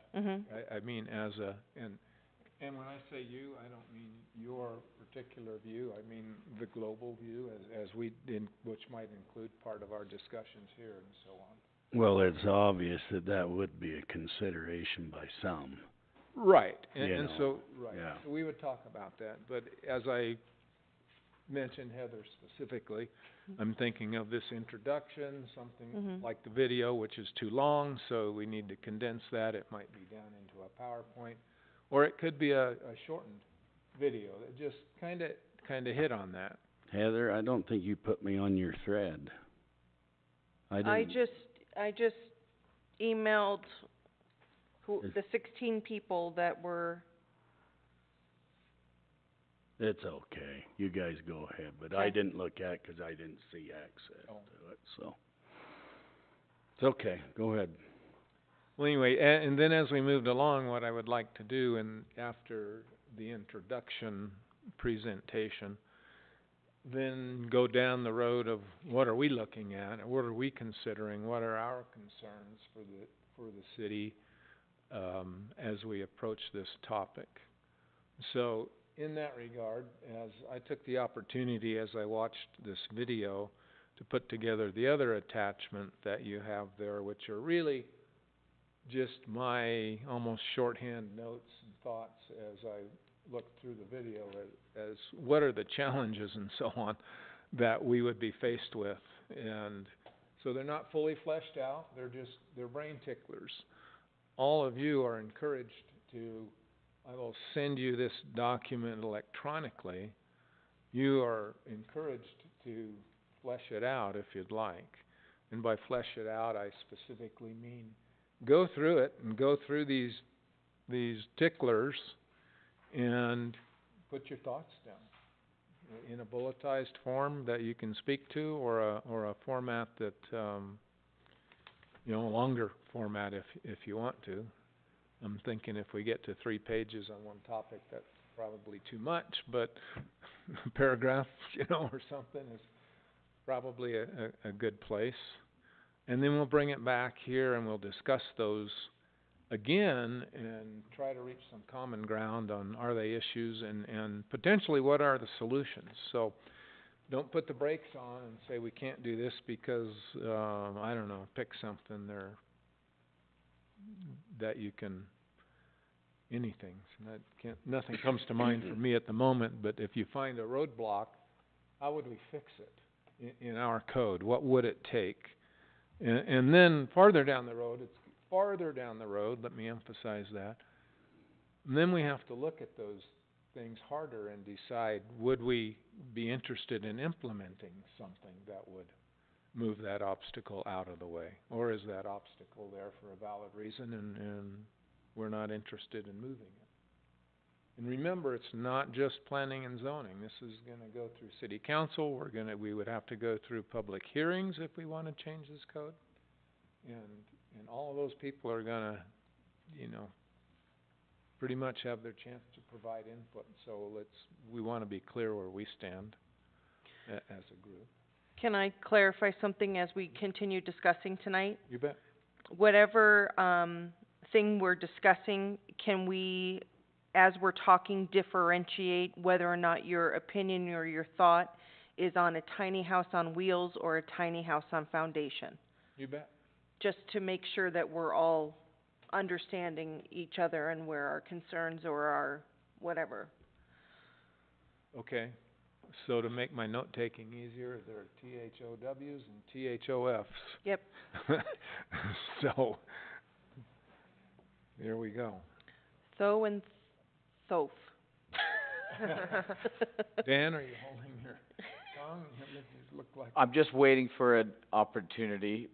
I mean, and when I say you, I don't mean your particular view, I mean the global view which might include part of our discussions here and so on. Well, it's obvious that would be a consideration by some. Right, You and know, so, right, yeah. so we would talk about that, but as I mentioned Heather specifically, I'm thinking of this introduction, something like the video, which is too long, so we need to condense that. It might be down into a PowerPoint, or it could be a shortened video that just kinda hit on that. Heather, I don't think you put me on your thread. I just emailed the 16 people that were. It's okay, you guys go ahead, but I Okay. didn't look at it 'cause I didn't see access Oh. to it, so. It's okay, go ahead. Well, anyway, and then as we moved along, what I would like to do, and after the introduction presentation, then go down the road of what are we looking at, what are we considering, what are our concerns for the city, as we approach this topic. So, in that regard, as I took the opportunity as I watched this video to put together the other attachment that you have there, which are really just my almost shorthand notes and thoughts as I looked through the video as what are the challenges and so on that we would be faced with. And so they're not fully fleshed out, they're brain ticklers. All of you are encouraged to, I will send you this document electronically. You are encouraged to flesh it out if you'd like. And by flesh it out, I specifically mean go through it and go through these ticklers and put your thoughts down in a bulletized form that you can speak to, or a format that, a longer format if you want to. I'm thinking if we get to 3 pages on one topic, that's probably too much, but a paragraph, or something is probably a good place. And then we'll bring it back here and we'll discuss those again and try to reach some common ground on are they issues and potentially what are the solutions. So don't put the brakes on and say we can't do this because, I don't know, pick something there that you can, anything. Nothing comes to mind for me at the moment, but if you find a roadblock, how would we fix it in our code? What would it take? And then farther down the road, let me emphasize that, and then we have to look at those things harder and decide, would we be interested in implementing something that would move that obstacle out of the way? Or is that obstacle there for a valid reason and we're not interested in moving it? And remember, it's not just planning and zoning. This is gonna go through city council. We would have to go through public hearings if we wanna change this code. And all of those people are gonna, pretty much have their chance to provide input. So we wanna be clear where we stand as a group. Can I clarify something as we continue discussing tonight? You bet. Whatever, thing we're discussing, can we, as we're talking, differentiate whether or not your opinion or your thought is on a tiny house on wheels or a tiny house on foundation? You bet. Just to make sure that we're all understanding each other and where our concerns or our whatever. Okay. So to make my note-taking easier, there are THOWs and THOFs. Yep. So, there we go. Tho and thof. Dan, are you holding your tongue? You look like... I'm just waiting for an opportunity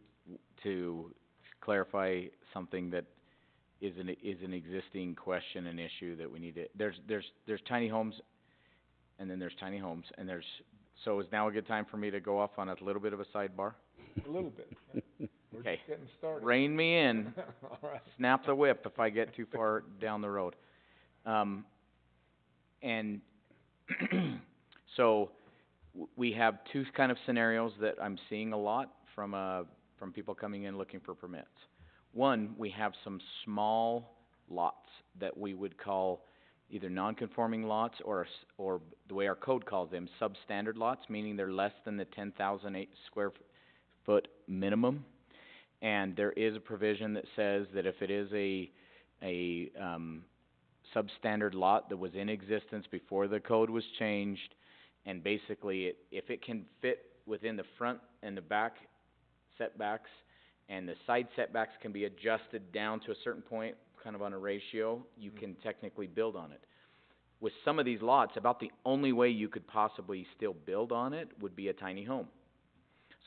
to clarify something that is an existing question and issue that we need to, there's tiny homes, and then there's tiny homes, and so is now a good time for me to go off on a little bit of a sidebar? A little bit. We're Okay. just getting started. Rein me in, All right. snap the whip if I get too far down the road. And so we have two kind of scenarios that I'm seeing a lot from people coming in looking for permits. One, we have some small lots that we would call either non-conforming lots or the way our code calls them, substandard lots, meaning they're less than the 10,000 square foot minimum. And there is a provision that says that if it is a substandard lot that was in existence before the code was changed, and basically if it can fit within the front and the back setbacks, and the side setbacks can be adjusted down to a certain point, kind of on a ratio, you can technically build on it. With some of these lots, about the only way you could possibly still build on it would be a tiny home.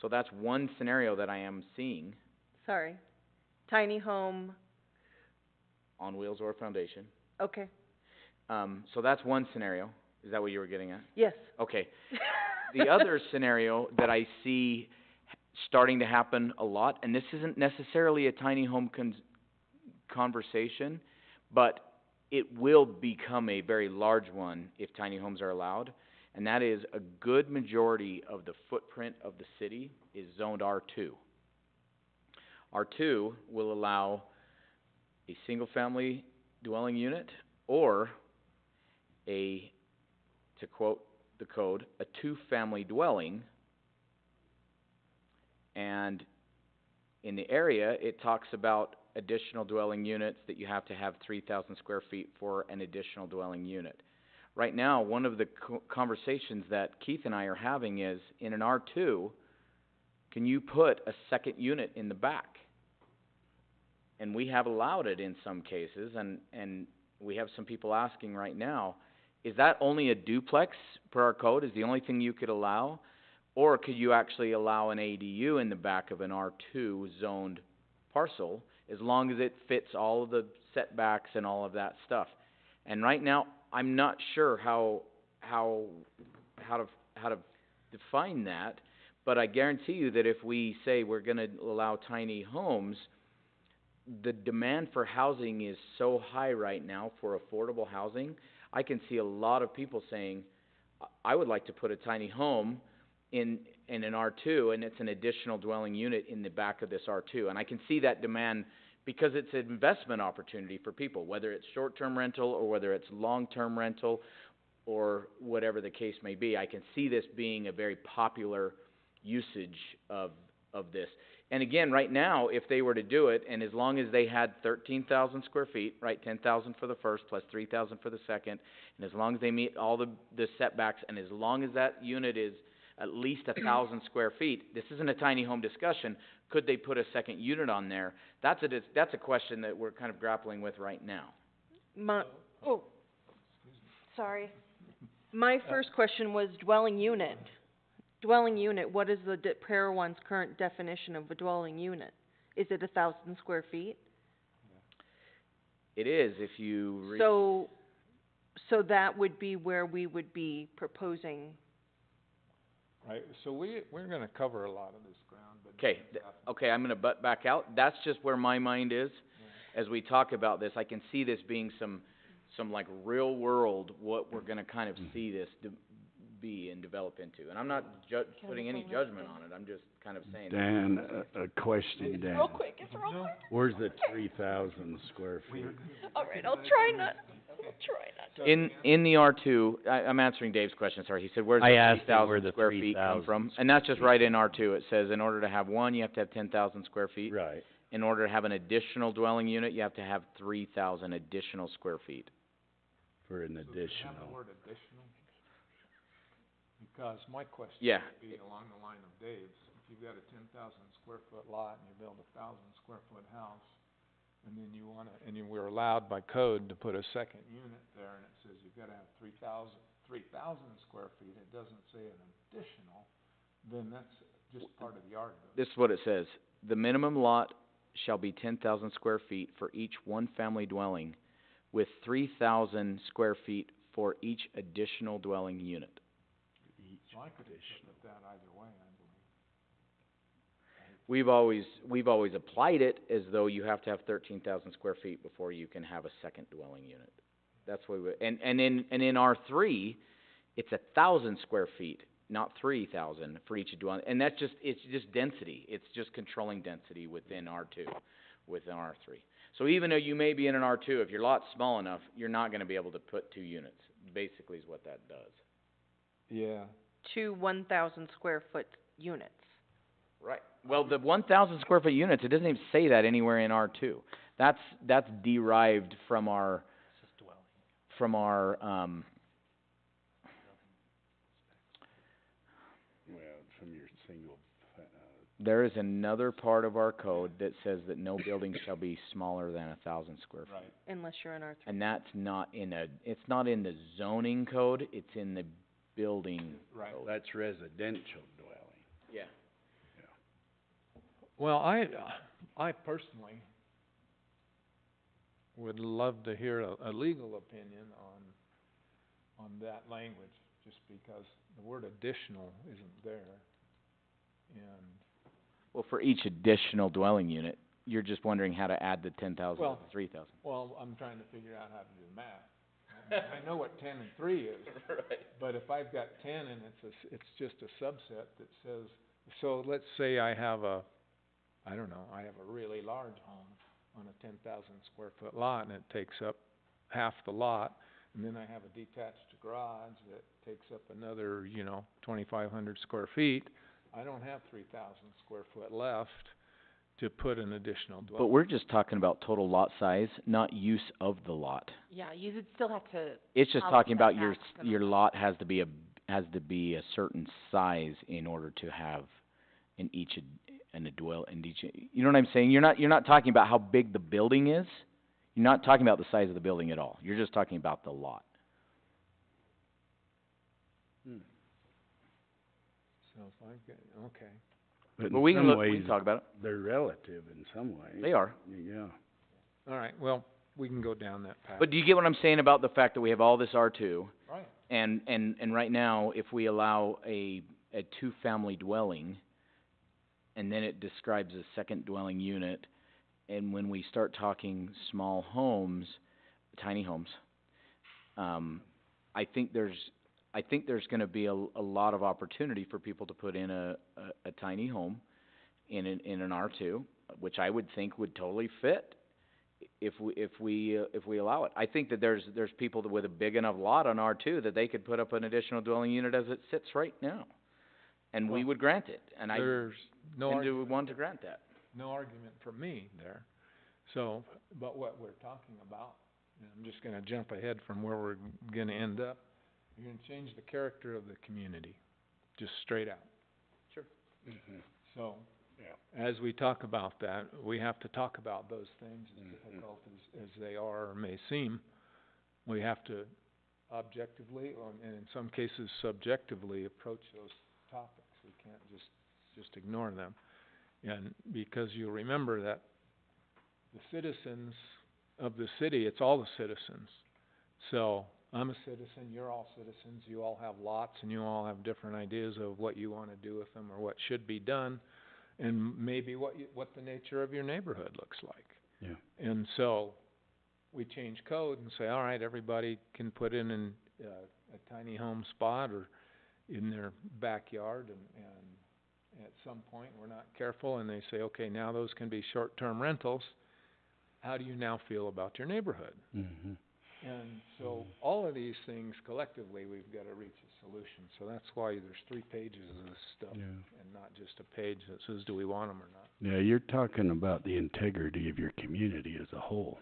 So that's one scenario that I am seeing. Sorry. Tiny home, On wheels or foundation. okay. So that's one scenario. Is that what you were getting at? Yes. Okay. The other scenario that I see starting to happen a lot, and this isn't necessarily a tiny home conversation, but it will become a very large one if tiny homes are allowed, and that is a good majority of the footprint of the city is zoned R2. R2 will allow a single-family dwelling unit or to quote the code, a two-family dwelling. And in the area, it talks about additional dwelling units that you have to have 3,000 square feet for an additional dwelling unit. Right now, one of the conversations that Keith and I are having is, in an R2, can you put a second unit in the back? And we have allowed it in some cases, and we have some people asking right now, is that only a duplex per our code? Is the only thing you could allow? Or could you actually allow an ADU in the back of an R2 zoned parcel, as long as it fits all of the setbacks and all of that stuff? And right now, I'm not sure how to define that, but I guarantee you that if we say we're gonna allow tiny homes, the demand for housing is so high right now for affordable housing. I can see a lot of people saying, I would like to put a tiny home in an R2, and it's an additional dwelling unit in the back of this R2. And I can see that demand because it's an investment opportunity for people, whether it's short-term rental or whether it's long-term rental or whatever the case may be. I can see this being a very popular usage of this. And again, right now, if they were to do it, and as long as they had 13,000 square feet, right, 10,000 for the first plus 3,000 for the second, and as long as they meet all the setbacks, and as long as that unit is at least 1,000 square feet, this isn't a tiny home discussion, could they put a second unit on there? That's a question that we're kind of grappling with right now. Sorry. My first question was dwelling unit. Dwelling unit, what is the Parowan's current definition of a dwelling unit? Is it 1,000 square feet? It is, if you read. So that would be where we would be proposing. Right, so we're gonna cover a lot of this ground, but. Okay, I'm gonna butt back out. That's just where my mind is. As we talk about this, I can see this being some like real world, what we're gonna kind of see this be and develop into. And I'm not putting any judgment on it, I'm just kind of saying. Dan, a question, Dan. Real quick, it's real quick. Where's the 3,000 square feet? All right, I'll try not to. In the R2, I'm answering Dave's question, sorry, he said, where's I the asked him 3,000 where the square feet come 3,000 from? And that's just right in R2, it says in order to have one, you have to have 10,000 square feet. Right. In order to have an additional dwelling unit, you have to have 3,000 additional square feet. For an So do you have additional. the word additional? Because my question Yeah. would be along the line of Dave's, if you've got a 10,000 square foot lot and you build a 1,000 square foot house, and then you wanna, and you were allowed by code to put a second unit there, and it says you've gotta have 3,000 square feet, it doesn't say an additional, then that's just part of the argument. This is what it says, the minimum lot shall be 10,000 square feet for each one-family dwelling, with 3,000 square feet for each additional dwelling unit. So I could interpret that either way, I believe. We've always applied it as though you have to have 13,000 square feet before you can have a second dwelling unit. That's what and in R3, it's 1,000 square feet, not 3,000 for each dwelling, and it's just density, it's just controlling density within R2, within R3. So even though you may be in an R2, if your lot's small enough, you're not gonna be able to put two units, basically is what that does. Yeah. 2 1,000 square foot units. Right. Well, the 1,000 square foot units, it doesn't even say that anywhere in R2. That's derived from our, Well, from your single, there is another part of our code that says that no building shall be smaller than 1,000 square feet. Right. Unless you're in R3. And that's not it's not in the zoning code, it's in the building Right. code. that's residential dwelling. Yeah. Well, I personally would love to hear a legal opinion on that language, just because the word additional isn't there. And, Well, for each additional dwelling unit, you're just wondering how to add the 10,000 Well- to the 3,000. well, I'm trying to figure out how to do the math. I know what 10 and 3 is, but if I've got 10 and it's just a subset that says, so let's say I have a really large home on a 10,000 square foot lot, and it takes up half the lot, and then I have a detached garage that takes up another, 2,500 square feet, I don't have 3,000 square foot left to put an additional But dwelling. we're just talking about total lot size, not use of the lot. Yeah, you would still have to, It's just I'll talking step about your, back from your that. lot has to be a certain size in order to have in each, you know what I'm saying? You're not talking about how big the building is. You're not talking about the size of the building at all. You're just talking about the lot. So if I've got, okay. But But we in can some look, we ways, can talk about it. they're relative in some ways. They are. Yeah. All right, well, we can go down that path. But do you get what I'm saying about the fact that we have all this R2? Right. And right now, if we allow a two-family dwelling, and then it describes a second dwelling unit, and when we start talking small homes, tiny homes, I think there's gonna be a lot of opportunity for people to put in a tiny home in an R2, which I would think would totally fit if we allow it. I think that there's people that with a big enough lot on R2 that they could put up an additional dwelling unit as it sits right now. And we Well, would grant it, and I There's no tend to argument, want to grant that. no argument for me there. So, but what we're talking about, and I'm just gonna jump ahead from where we're gonna end up, you're gonna change the character of the community, just straight out. Sure. Mhm. So, Yeah. as we talk about that, we have to talk about those things, as difficult as they are or may seem. We have to objectively, and in some cases subjectively, approach those topics. We can't just ignore them. And because you'll remember that the citizens of the city, it's all the citizens. So, I'm a citizen, you're all citizens, you all have lots, and you all have different ideas of what you wanna do with them, or what should be done, and maybe what the nature of your neighborhood looks like. Yeah. And so, we change code and say, all right, everybody can put in a tiny home spot or in their backyard, and at some point, we're not careful, and they say, okay, now those can be short-term rentals. How do you now feel about your neighborhood? Mhm. And so, all of these things collectively, we've gotta reach a solution. So that's why there's 3 pages of this stuff, Yeah. and not just a page that says, do we want them or not? Yeah, you're talking about the integrity of your community as a whole.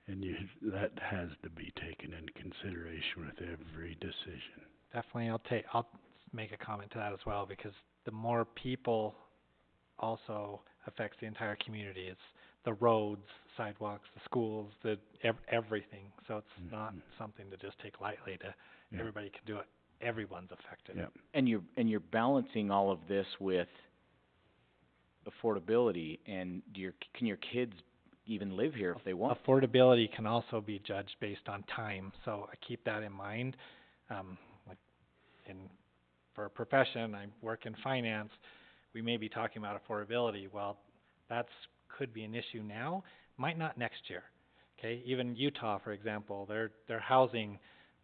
And that has to be taken into consideration with every decision. Definitely, I'll make a comment to that as well, because the more people also affects the entire community. It's the roads, sidewalks, the schools, everything. So it's not something to just take lightly to, Yeah. everybody can do it, everyone's affected. Yeah. And you're balancing all of this with affordability, and can your kids even live here if they want? Affordability can also be judged based on time, so I keep that in mind. Like for a profession, I work in finance, we may be talking about affordability. Well, could be an issue now, might not next year. Okay, even Utah, for example, their housing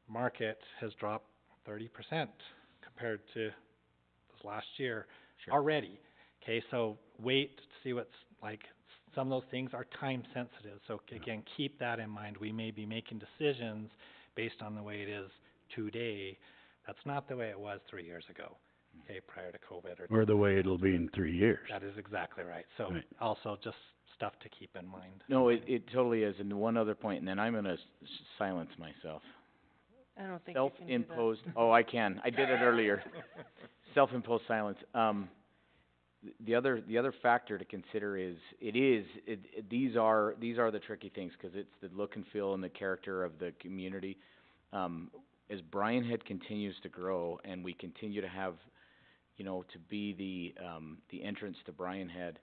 market has dropped 30% compared to this last year already. Okay, so wait to see what's like. Some of those things are time sensitive, so again, keep that in mind. We may be making decisions based on the way it is today. That's not the way it was 3 years ago, okay, prior to COVID. Or the way it'll be in 3 years. That is exactly right. So Right. also just stuff to keep in mind. No, it totally is. And one other point, and then I'm gonna silence myself. I don't think you can do that. Self-imposed, oh, I can. I did it earlier. Self-imposed silence. The other factor to consider is, these are the tricky things, 'cause it's the look and feel and the character of the community. As Bryan Head continues to grow and we continue to have, to be the entrance to Bryan Head,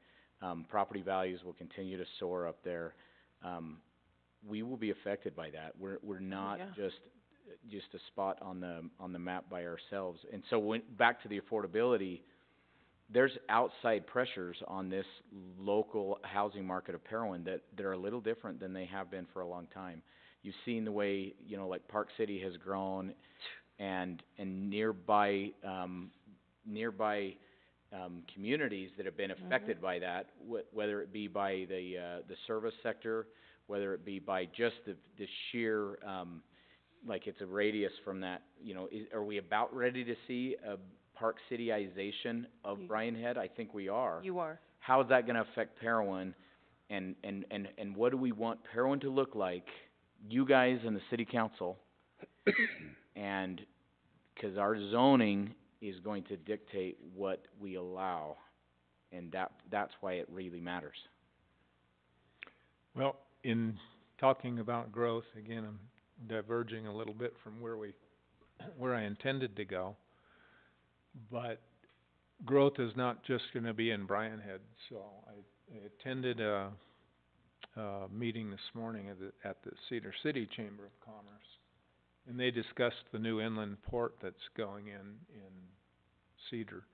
property values will continue to soar up there. We will be affected by that. We're not just a spot on the map by ourselves. And so back to the affordability, there's outside pressures on this local housing market of Parowan that are a little different than they have been for a long time. You've seen the way, like Park City has grown, and nearby communities that have been affected by that, whether it be by the service sector, whether it be by just the sheer, like it's a radius from that, are we about ready to see a Park Cityization of Bryan Head? I think we are. You are. How is that gonna affect Parowan, and what do we want Parowan to look like, you guys and the city council? And, 'cause our zoning is going to dictate what we allow, and that's why it really matters. Well, in talking about growth, again, I'm diverging a little bit from where I intended to go. But growth is not just gonna be in Bryan Head, so I attended a meeting this morning at the Cedar City Chamber of Commerce, and they discussed the new inland port that's going in Cedar.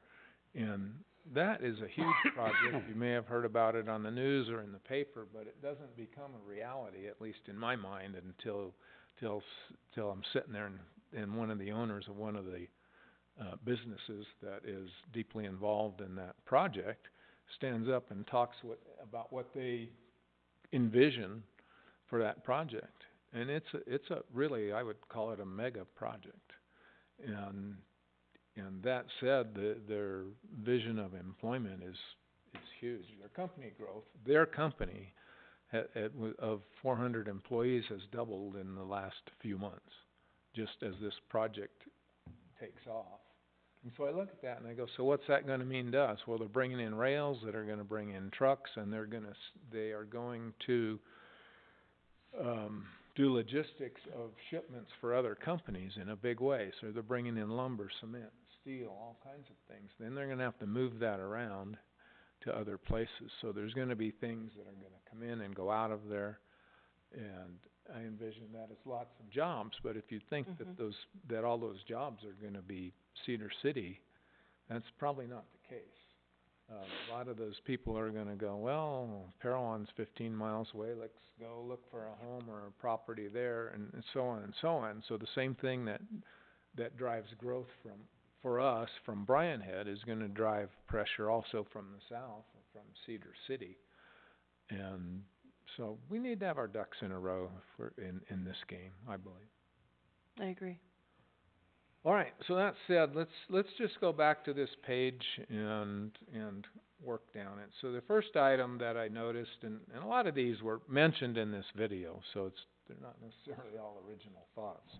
And that is a huge project. You may have heard about it on the news or in the paper, but it doesn't become a reality, at least in my mind, until I'm sitting there and one of the owners of one of the businesses that is deeply involved in that project stands up and talks about what they envision for that project. And it's a really, I would call it a mega project. And that said, their vision of employment is huge. Their company growth, their company of 400 employees has doubled in the last few months, just as this project takes off. And so I look at that and I go, so what's that gonna mean to us? Well, they're bringing in rails that are gonna bring in trucks, and they are going to do logistics of shipments for other companies in a big way. So they're bringing in lumber, cement, steel, all kinds of things. Then they're gonna have to move that around to other places. So there's gonna be things that are gonna come in and go out of there. And I envision that as lots of jobs, but if you think that that all those jobs are gonna be Cedar City, that's probably not the case. A lot of those people are gonna go, well, Parowan's 15 miles away, let's go look for a home or a property there, and so on and so on. So the same thing that drives growth for us from Bryan Head is gonna drive pressure also from the south, from Cedar City. And so we need to have our ducks in a row in this game, I believe. I agree. All right, so that said, let's just go back to this page and work down it. So the first item that I noticed, and a lot of these were mentioned in this video, so they're not necessarily all original thoughts.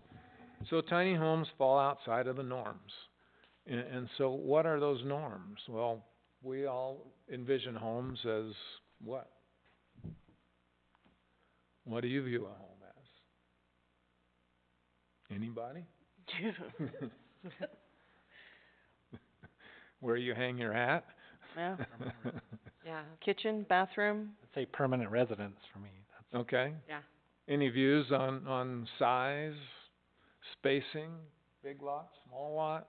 So tiny homes fall outside of the norms. And so what are those norms? Well, we all envision homes as what? What do you view a home as? Anybody? Where you hang your hat? Yeah. Yeah, Kitchen, bathroom? I'd say permanent residence for me, that's. Okay. yeah. Any views on size, spacing, big lot, small lot?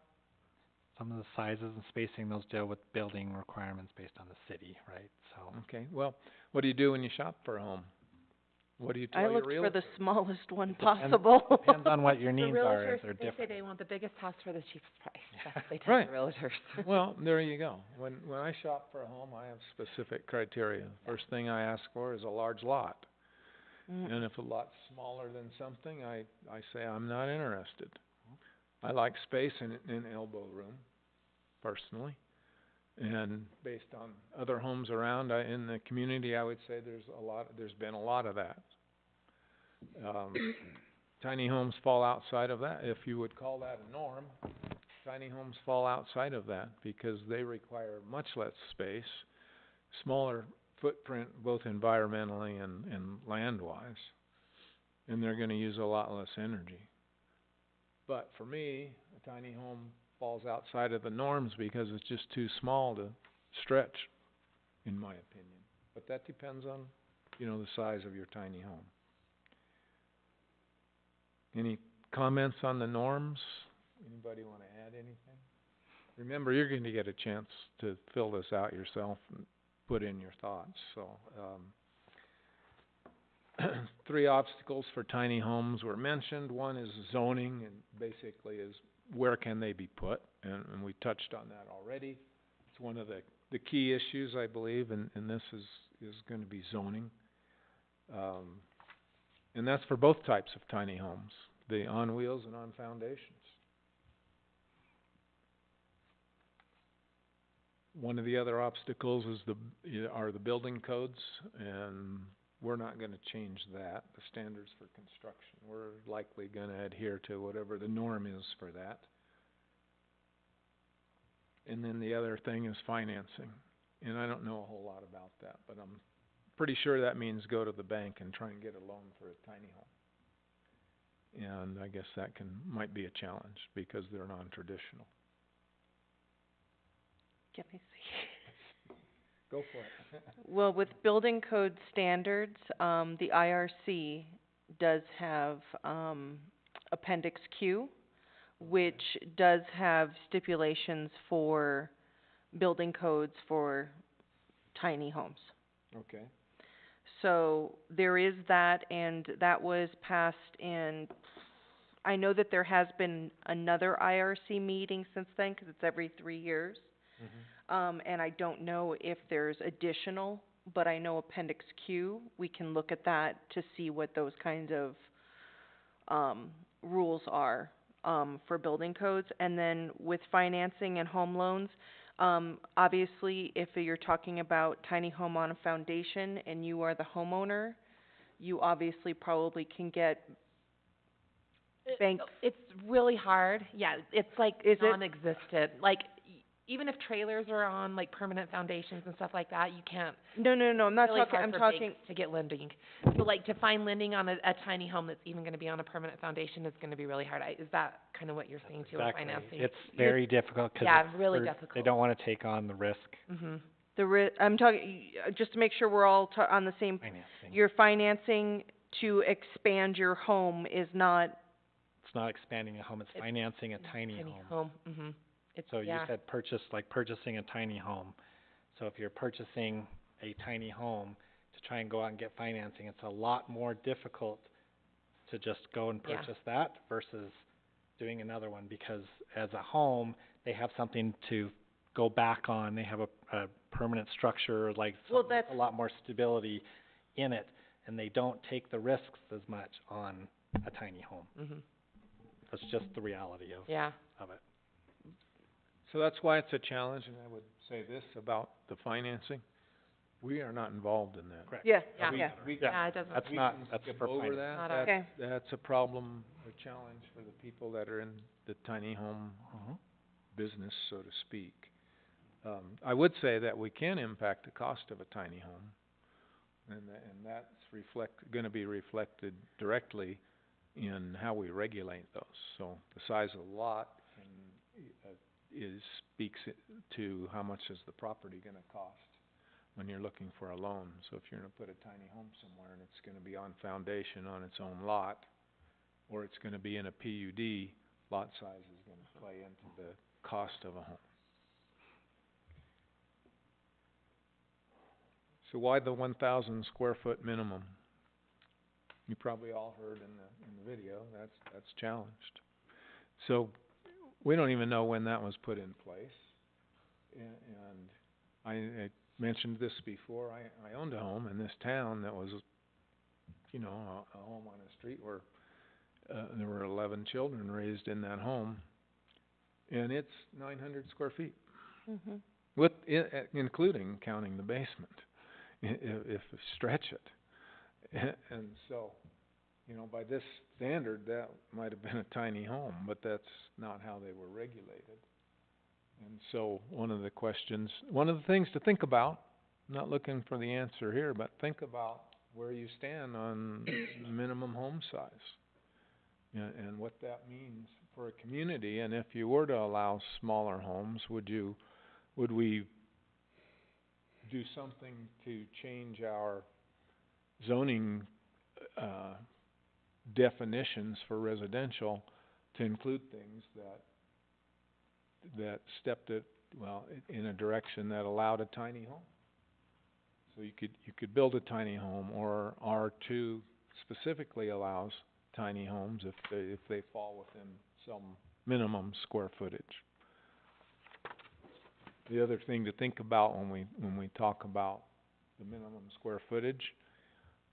Some of the sizes and spacing, those deal with building requirements based on the city, right? So, Okay, well, what do you do when you shop for a home? What do you tell I your looked for realtor? the smallest one depends- possible. depends on what your The needs are, realtors, if they're they say different. they want the biggest house for the cheapest price. Yeah. That's what they tell Right. the realtors. Well, there you go. When I shop for a home, I have specific criteria. First thing I ask for is a large lot. And if a lot's smaller than something, I say I'm not interested. I like space and elbow room, personally. And based on other homes around, in the community, I would say there's been a lot of that. Tiny homes fall outside of that, if you would call that a norm. Tiny homes fall outside of that because they require much less space, smaller footprint, both environmentally and land-wise, and they're gonna use a lot less energy. But for me, a tiny home falls outside of the norms because it's just too small to stretch, in my opinion. But that depends on, the size of your tiny home. Any comments on the norms? Anybody wanna add anything? Remember, you're gonna get a chance to fill this out yourself and put in your thoughts, so, 3 obstacles for tiny homes were mentioned. One is zoning, and basically is where can they be put, and we touched on that already. It's one of the key issues, I believe, and this is gonna be zoning. And that's for both types of tiny homes, the on wheels and on foundations. One of the other obstacles is are the building codes, and we're not gonna change that, the standards for construction. We're likely gonna adhere to whatever the norm is for that. And then the other thing is financing, and I don't know a whole lot about that, but I'm pretty sure that means go to the bank and try and get a loan for a tiny home. And I guess that might be a challenge because they're non-traditional. Let me see. Go for it. Well, with building code standards, the IRC does have, Appendix Q, which does have stipulations for building codes for tiny homes. Okay. So there is that, and that was passed in, I know that there has been another IRC meeting since then, 'cause it's every 3 years. And I don't know if there's additional, but I know Appendix Q, we can look at that to see what those kinds of, rules are, for building codes. And then with financing and home loans, obviously, if you're talking about tiny home on a foundation and you are the homeowner, you obviously probably can get bank. It's really hard, yeah, it's like Is it? non-existent, like, even if trailers are on like permanent foundations and stuff like that, you can't, No, I'm not really talking, hard I'm for talking, banks to get lending. So like to find lending on a tiny home that's even gonna be on a permanent foundation is gonna be really hard. Is that kind of what you're saying too, with Exactly. financing? It's very difficult, 'cause Yeah, it's really for- difficult. they don't wanna take on the risk I'm talking, just to make sure we're all on the same, financing. your financing to expand your home is not, It's not expanding a home, it's It's financing a tiny home. It's, So you yeah, said purchasing a tiny home. So if you're purchasing a tiny home to try and go out and get financing, it's a lot more difficult to just go and Yeah. purchase that versus doing another one, because as a home, they have something to go back on, they have a permanent structure, like Well, something with a that's- lot more stability in it, and they don't take the risks as much on a tiny home. That's just the reality of yeah. it. So that's why it's a challenge, and I would say this about the financing. We are not involved in that. Correct. yeah, Yeah. We- yeah, we- Yeah, it doesn't. That's we not, can that's skip for over finance. that. Not That- okay. That's a problem, a challenge for the people that are in the tiny home business, so to speak. I would say that we can impact the cost of a tiny home, and that's gonna be reflected directly in how we regulate those. So the size of the lot speaks to how much is the property gonna cost when you're looking for a loan. So if you're gonna put a tiny home somewhere and it's gonna be on foundation on its own lot, or it's gonna be in a PUD, lot size is gonna play into the cost of a home. So why the 1,000 square foot minimum? You probably all heard in the video, that's challenged. So, we don't even know when that was put in place. And I mentioned this before, I owned a home in this town that was, a home on a street where, there were 11 children raised in that home. And it's 900 square feet, with, including counting the basement, if you stretch it. And so, by this standard, that might have been a tiny home, but that's not how they were regulated. And so, one of the things to think about, I'm not looking for the answer here, but think about where you stand on minimum home size, and what that means for a community. And if you were to allow smaller homes, would we do something to change our zoning definitions for residential to include things that stepped it, in a direction that allowed a tiny home? So you could build a tiny home, or R2 specifically allows tiny homes if they fall within some minimum square footage. The other thing to think about when we talk about the minimum square footage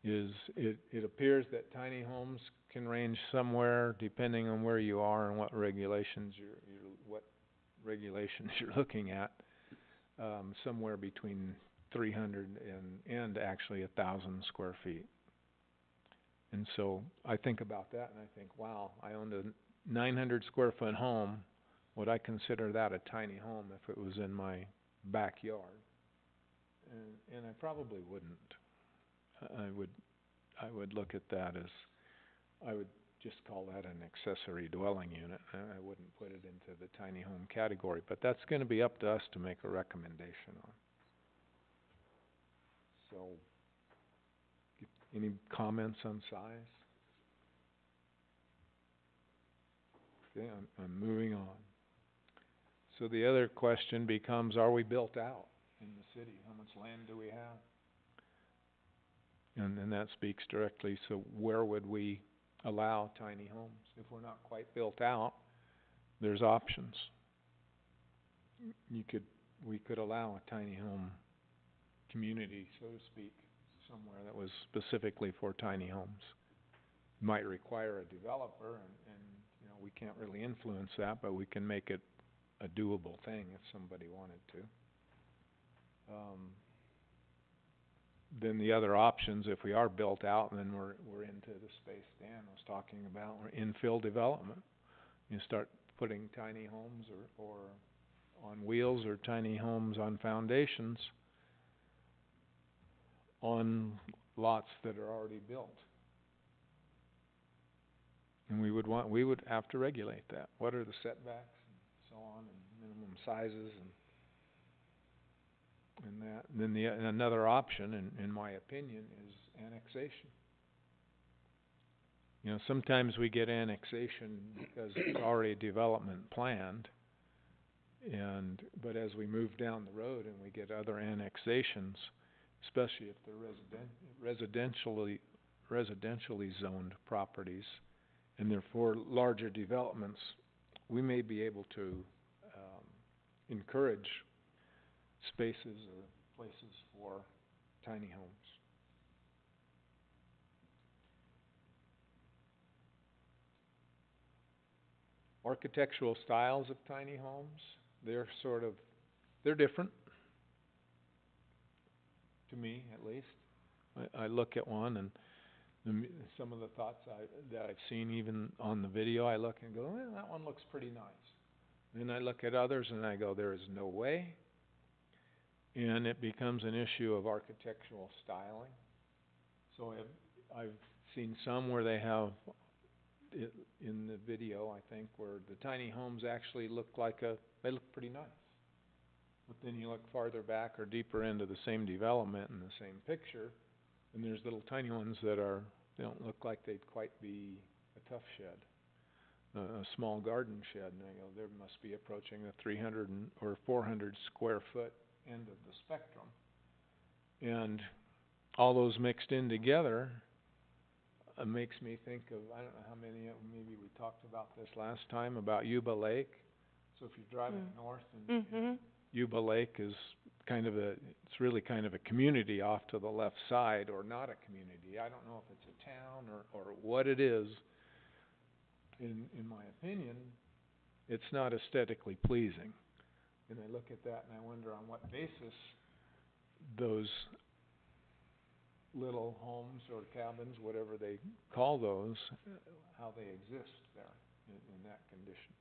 is it appears that tiny homes can range somewhere, depending on where you are and what regulations you're looking at, somewhere between 300 and actually 1,000 square feet. And so I think about that and I think, wow, I owned a 900 square foot home. Would I consider that a tiny home if it was in my backyard? And I probably wouldn't. I would look at that as, I would just call that an accessory dwelling unit. I wouldn't put it into the tiny home category, but that's gonna be up to us to make a recommendation on. So, any comments on size? Okay, I'm moving on. So the other question becomes, are we built out in the city? How much land do we have? And that speaks directly, so where would we allow tiny homes? If we're not quite built out, there's options. We could allow a tiny home community, so to speak, somewhere that was specifically for tiny homes. Might require a developer, and we can't really influence that, but we can make it a doable thing if somebody wanted to. Then the other options, if we are built out, then we're into the space Dan was talking about, we're infill development. You start putting tiny homes or on wheels or tiny homes on foundations on lots that are already built. And we would have to regulate that. What are the setbacks and so on, and minimum sizes and that. And then another option, in my opinion, is annexation. You know, sometimes we get annexation because there's already development planned, but as we move down the road and we get other annexations, especially if they're residentially zoned properties, and therefore larger developments, we may be able to encourage spaces or places for tiny homes. Architectural styles of tiny homes, they're different, to me at least. I look at one and some of the thoughts that I've seen even on the video, I look and go, well, that one looks pretty nice. Then I look at others and I go, there is no way. And it becomes an issue of architectural styling. So I've seen some where they have it in the video, I think, where the tiny homes actually look they look pretty nice. But then you look farther back or deeper into the same development in the same picture, and there's little tiny ones that they don't look like they'd quite be a tough shed, a small garden shed. And I go, they must be approaching the 300 or 400 square foot end of the spectrum. And all those mixed in together makes me think of, I don't know how many, maybe we talked about this last time, about Yuba Lake. So if you're driving north and Yuba Lake is it's really kind of a community off to the left side, or not a community. I don't know if it's a town or what it is. In my opinion, it's not aesthetically pleasing. And I look at that and I wonder on what basis those little homes or cabins, whatever they call those, how they exist there in that condition.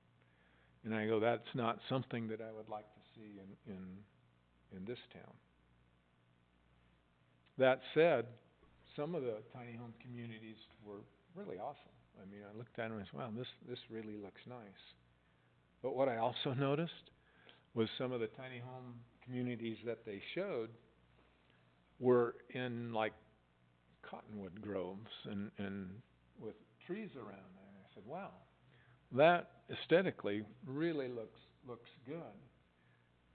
And I go, that's not something that I would like to see in this town. That said, some of the tiny home communities were really awesome. I mean, I looked at them and said, wow, this really looks nice. But what I also noticed was some of the tiny home communities that they showed were in like cottonwood groves and with trees around there. And I said, wow, that aesthetically really looks good.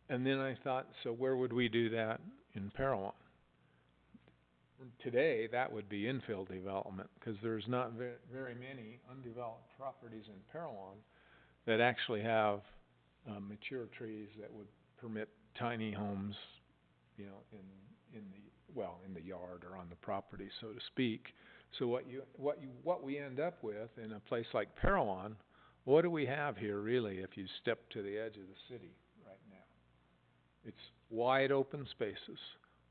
And then I thought, so where would we do that in Parowan? Today, that would be infill development, because there's not very many undeveloped properties in Parowan that actually have mature trees that would permit tiny homes, you know, in the yard or on the property, so to speak. So what we end up with in a place like Parowan, what do we have here really if you step to the edge of the city right now? It's wide open spaces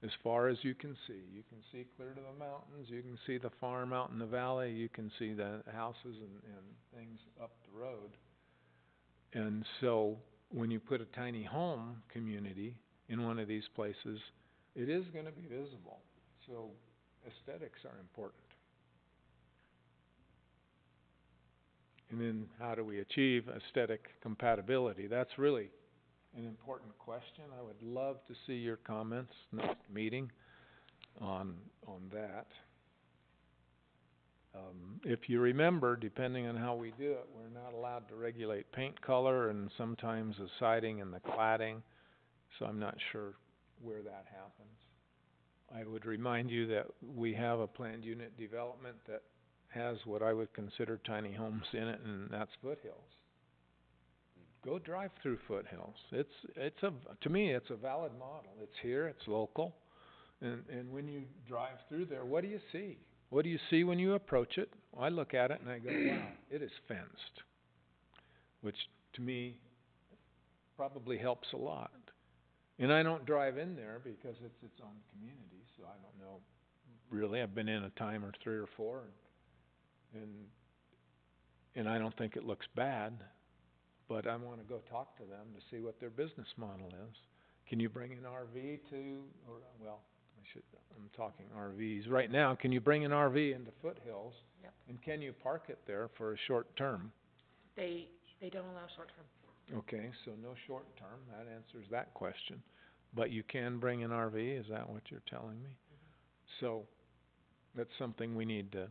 as far as you can see. You can see clear to the mountains, you can see the farm out in the valley, you can see the houses and things up the road. And so when you put a tiny home community in one of these places, it is going to be visible. So aesthetics are important. And then how do we achieve aesthetic compatibility? That's really an important question. I would love to see your comments next meeting on that. If you remember, depending on how we do it, we're not allowed to regulate paint color and sometimes the siding and the cladding, so I'm not sure where that happens. I would remind you that we have a planned unit development that has what I would consider tiny homes in it, and that's Foothills. Go drive through Foothills. To me, it's a valid model. It's here, it's local, and when you drive through there, what do you see? What do you see when you approach it? I look at it and I go, wow, it is fenced, which to me probably helps a lot. And I don't drive in there because it's its own community, so I don't know really. I've been in a time or 3 or 4, and I don't think it looks bad. but I wanna go talk to them to see what their business model is. Can you bring an RV to, or, well, I'm talking RVs. Right now, can you bring an RV into Foothills? Yep. And can you park it there for a short term? They don't allow short-term. Okay, so no short term, that answers that question. But you can bring an RV, is that what you're telling me? So, that's something we need to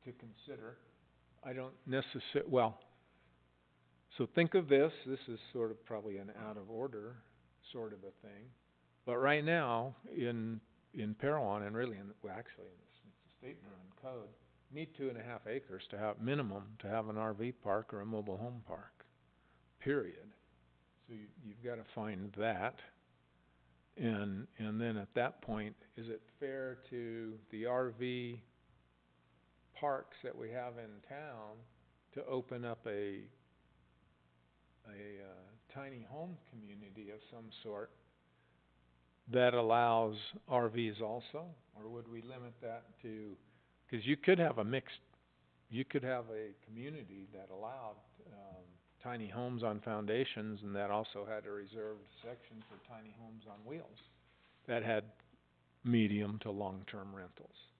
consider. I don't well, so think of this is sort of probably an out of order sort of a thing. But right now, in Parowan, and really actually in the state run code, you need 2.5 acres to have, minimum, to have an RV park or a mobile home park, period. So you've gotta find that. And then at that point, is it fair to the RV parks that we have in town to open up a tiny home community of some sort that allows RVs also? Or would we limit that to, 'cause you could have a community that allowed, tiny homes on foundations, and that also had a reserved section for tiny homes on wheels that had medium to long-term rentals.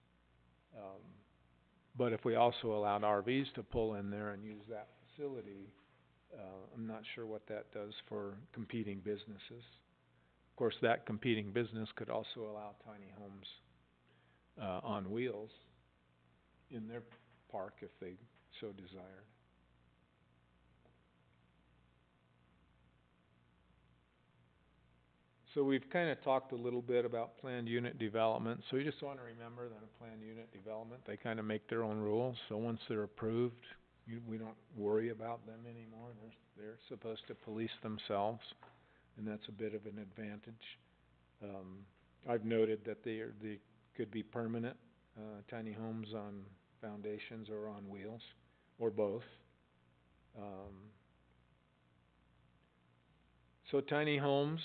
But if we also allowed RVs to pull in there and use that facility, I'm not sure what that does for competing businesses. Of course, that competing business could also allow tiny homes, on wheels in their park if they so desired. So we've kinda talked a little bit about planned unit development, so you just wanna remember that a planned unit development, they kinda make their own rules, so once they're approved, we don't worry about them anymore, they're supposed to police themselves, and that's a bit of an advantage. I've noted that they could be permanent, tiny homes on foundations or on wheels, or both. So tiny homes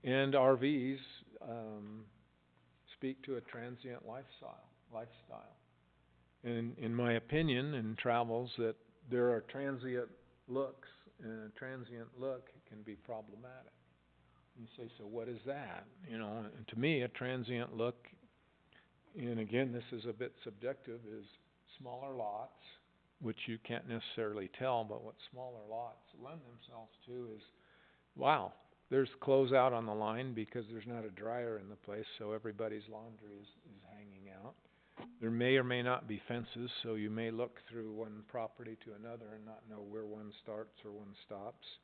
and RVs, speak to a transient lifestyle. And in my opinion, in travels, that there are transient looks, and a transient look can be problematic. You say, so what is that? You know, and to me, a transient look, and again, this is a bit subjective, is smaller lots, which you can't necessarily tell, but what smaller lots lend themselves to is, wow, there's clothes out on the line because there's not a dryer in the place, so everybody's laundry is hanging out. There may or may not be fences, so you may look through one property to another and not know where one starts or one stops.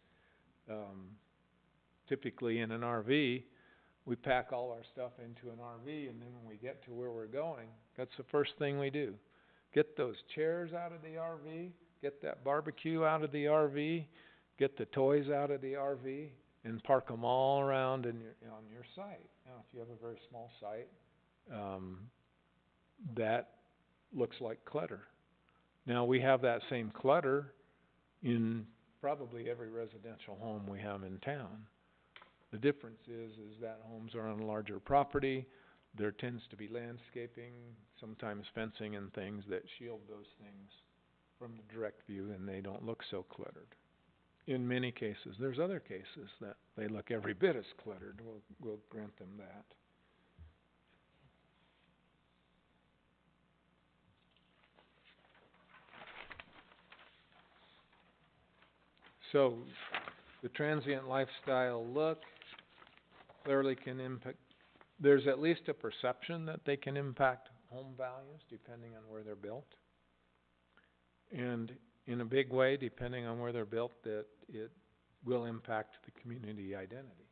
Typically in an RV, we pack all our stuff into an RV, and then when we get to where we're going, that's the first thing we do. Get those chairs out of the RV, get that barbecue out of the RV, get the toys out of the RV, and park them all around on your site. Now, if you have a very small site, that looks like clutter. Now, we have that same clutter in probably every residential home we have in town. The difference is that homes are on a larger property. There tends to be landscaping, sometimes fencing and things that shield those things from the direct view, and they don't look so cluttered. In many cases, there's other cases that they look every bit as cluttered. We'll grant them that. So, the transient lifestyle look clearly can impact, there's at least a perception that they can impact home values depending on where they're built. And in a big way, depending on where they're built, that it will impact the community identity.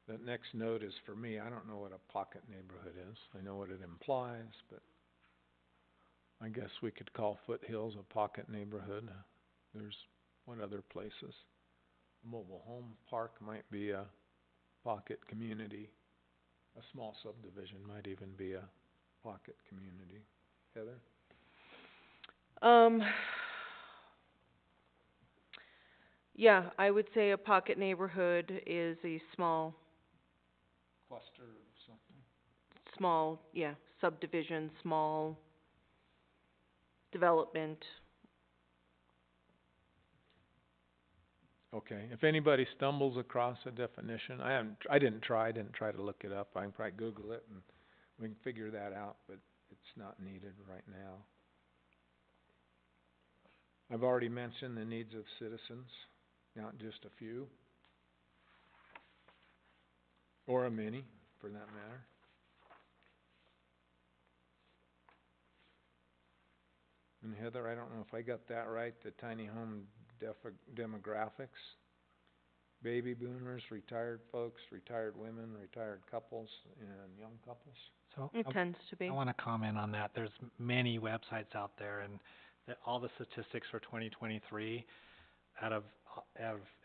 The next note is for me, I don't know what a pocket neighborhood is. I know what it implies, but I guess we could call Foothills a pocket neighborhood. There's what other places? A mobile home park might be a pocket community. A small subdivision might even be a pocket community. Heather? Yeah, I would say a pocket neighborhood is a small, Cluster of something. yeah, subdivision, small, development. Okay, if anybody stumbles across a definition, I didn't try to look it up. I can probably Google it and we can figure that out, but it's not needed right now. I've already mentioned the needs of citizens, not just a few. Or a many, for that matter. And Heather, I don't know if I got that right, the tiny home demographics. Baby boomers, retired folks, retired women, retired couples, and young couples. So, It tends to be. I wanna comment on that. There's many websites out there, and all the statistics for 2023, out of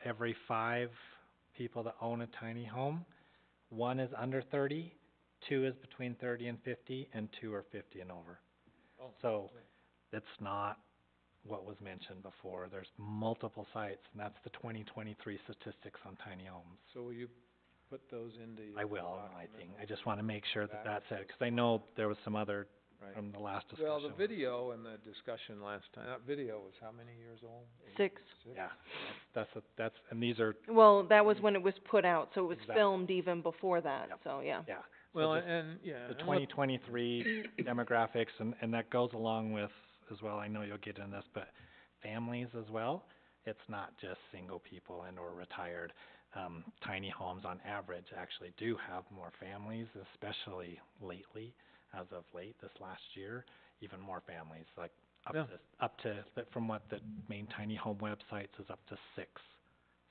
every 5 people that own a tiny home, 1 is under 30, 2 is between 30 and 50, and 2 are 50 and over. Oh, So, it's not what was mentioned before. There's multiple sites, and that's the 2023 statistics on tiny homes. So will you put those into your I will, I document? think. I just wanna make sure that Back. that's it, 'cause I know there was some other Right. from the last discussion. Well, the video and the discussion last time, that video was how many years old? 6. Yeah, that's, and these are, Well, that was when it was put out, so it was Exactly. filmed even before that, Yep. so yeah. yeah. So Well, just and, yeah. the and what- 2023 demographics, and that goes along with, as well, I know you'll get in this, but families as well. It's not just single people and or retired. Tiny homes on average actually do have more families, especially lately, as of late, this last year, even more families, like Yeah. up to, from what the main tiny home websites is up to 6.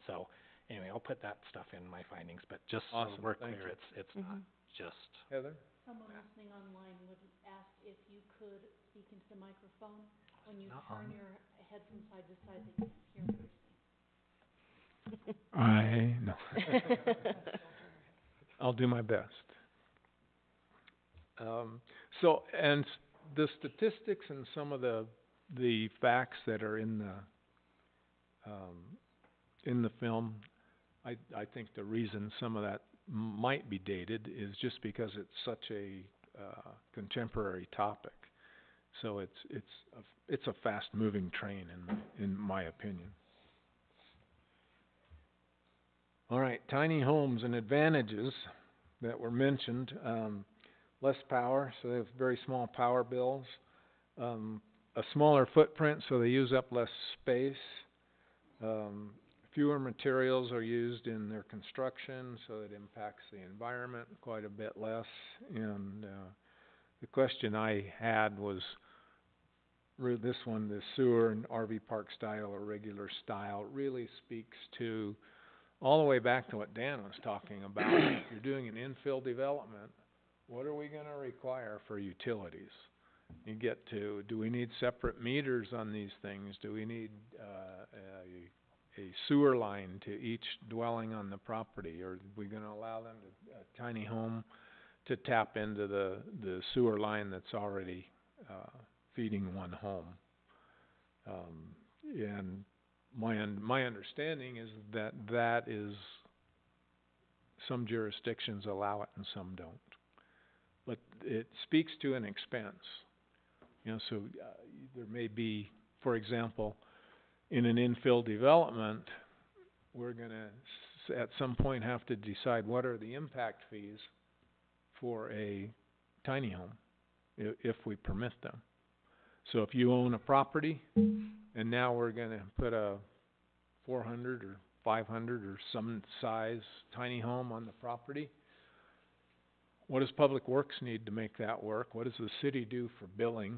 So, anyway, I'll put that stuff in my findings, but just so Awesome, we're thank clear, you. it's not Mhm. just, Heather? Someone listening online would ask if you could speak into the microphone. When you Not turn on. your head from side to side, they can't hear what you're saying. I know. I'll do my best. So, and the statistics and some of the facts that are in the film, I think the reason some of that might be dated is just because it's such a contemporary topic. So it's a fast-moving train in my opinion. All right, tiny homes and advantages that were mentioned. Less power, so they have very small power bills. A smaller footprint, so they use up less space. Fewer materials are used in their construction, so it impacts the environment quite a bit less. And the question I had was this one, the sewer and RV park style or regular style, really speaks to all the way back to what Dan was talking about. If you're doing an infill development, what are we gonna require for utilities? You get to, do we need separate meters on these things? Do we need a sewer line to each dwelling on the property? Or are we gonna allow them to, a tiny home to tap into the sewer line that's already feeding one home? And my understanding is that is, some jurisdictions allow it and some don't. But it speaks to an expense. You know, so there may be, for example, in an infill development, we're gonna at some point have to decide what are the impact fees for a tiny home, if we permit them. So if you own a property, and now we're gonna put a 400 or 500 or some size tiny home on the property, what does Public Works need to make that work? What does the city do for billing,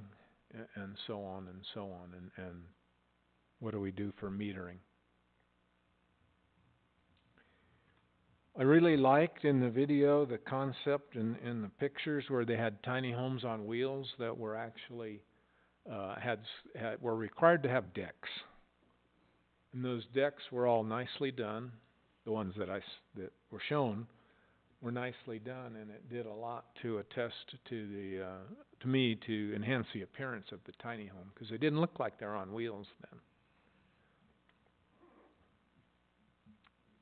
and so on and so on, and what do we do for metering? I really liked in the video the concept and the pictures where they had tiny homes on wheels that were actually were required to have decks. And those decks were all nicely done. The ones that were shown were nicely done, and it did a lot to attest to to me, to enhance the appearance of the tiny home, because they didn't look like they're on wheels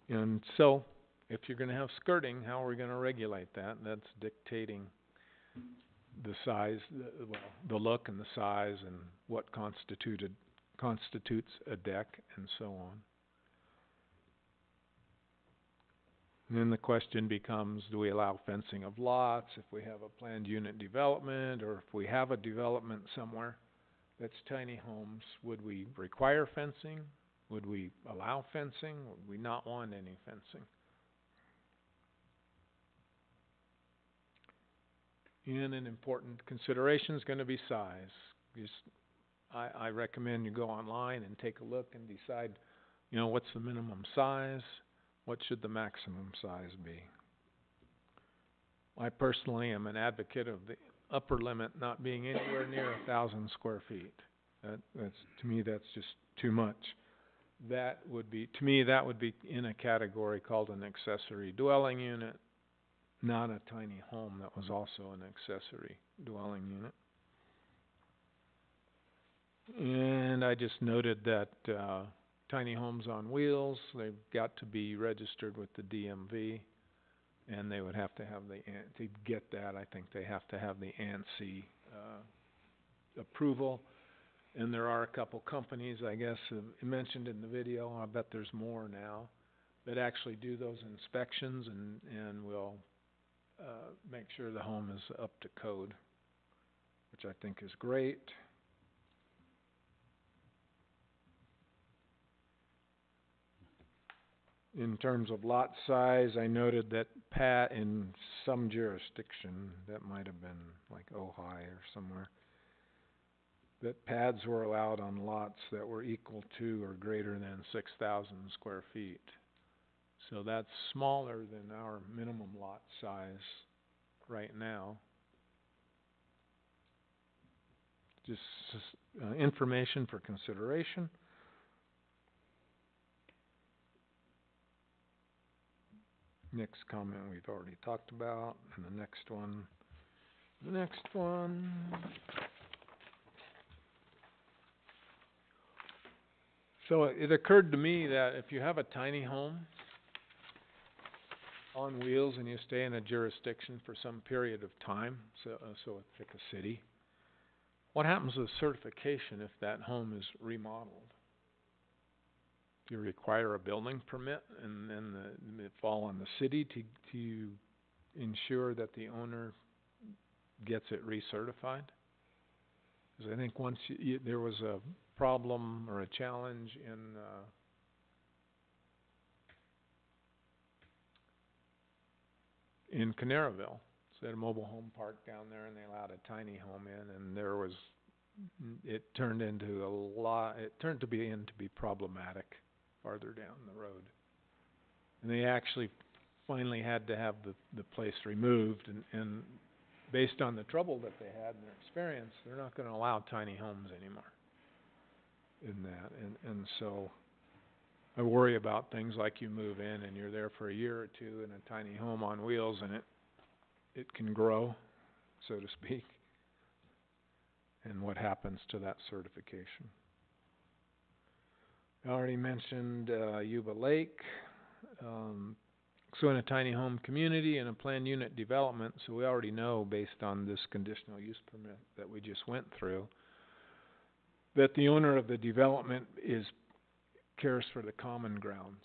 then. And so, if you're gonna have skirting, how are we gonna regulate that? That's dictating the size, the look and the size and what constitutes a deck and so on. And then the question becomes, do we allow fencing of lots if we have a planned unit development, or if we have a development somewhere that's tiny homes, would we require fencing? Would we allow fencing? Would we not want any fencing? And an important consideration is going to be size. I recommend you go online and take a look and decide, what's the minimum size? What should the maximum size be? I personally am an advocate of the upper limit not being anywhere near 1,000 square feet. To me, that's just too much. That would be in a category called an accessory dwelling unit, not a tiny home that was also an accessory dwelling unit. And I just noted that tiny homes on wheels, they've got to be registered with the DMV, and they would have to have to get that, I think they have to have the ANSI approval. And there are a couple companies, I guess, mentioned in the video, I bet there's more now, that actually do those inspections and will make sure the home is up to code, which I think is great. In terms of lot size, I noted that in some jurisdiction, that might have been like Ojai or somewhere, that pads were allowed on lots that were equal to or greater than 6,000 square feet. So that's smaller than our minimum lot size right now. Just information for consideration. Next comment we've already talked about, and the next one. So it occurred to me that if you have a tiny home on wheels and you stay in a jurisdiction for some period of time, so pick a city, what happens with certification if that home is remodeled? Do you require a building permit, and then it fall on the city to ensure that the owner gets it recertified? Because I think once there was a problem or a challenge in Canaraville. So they had a mobile home park down there, and they allowed a tiny home in, and it turned to be problematic farther down the road. And they actually finally had to have the place removed, and based on the trouble that they had in their experience, they're not going to allow tiny homes anymore in that. And so I worry about things like you move in and you're there for a year or two in a tiny home on wheels, and it can grow, so to speak, and what happens to that certification. I already mentioned Yuba Lake. So in a tiny home community and a planned unit development, so we already know based on this conditional use permit that we just went through, that the owner of the development cares for the common grounds.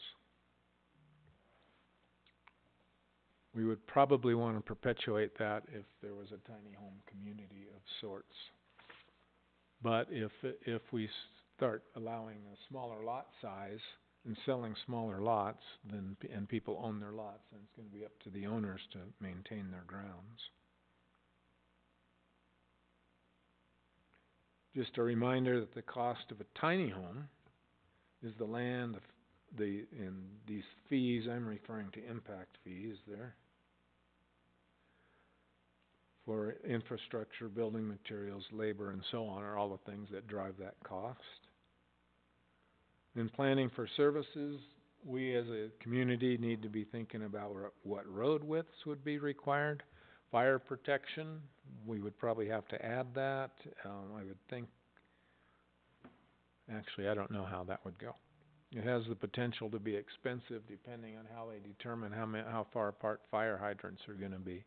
We would probably want to perpetuate that if there was a tiny home community of sorts. But if we start allowing a smaller lot size and selling smaller lots, and people own their lots, then it's going to be up to the owners to maintain their grounds. Just a reminder that the cost of a tiny home is the land, and these fees, I'm referring to impact fees there, for infrastructure, building materials, labor, and so on, are all the things that drive that cost. In planning for services, we as a community need to be thinking about what road widths would be required. Fire protection, we would probably have to add that. I would think, actually I don't know how that would go. It has the potential to be expensive depending on how they determine how far apart fire hydrants are going to be.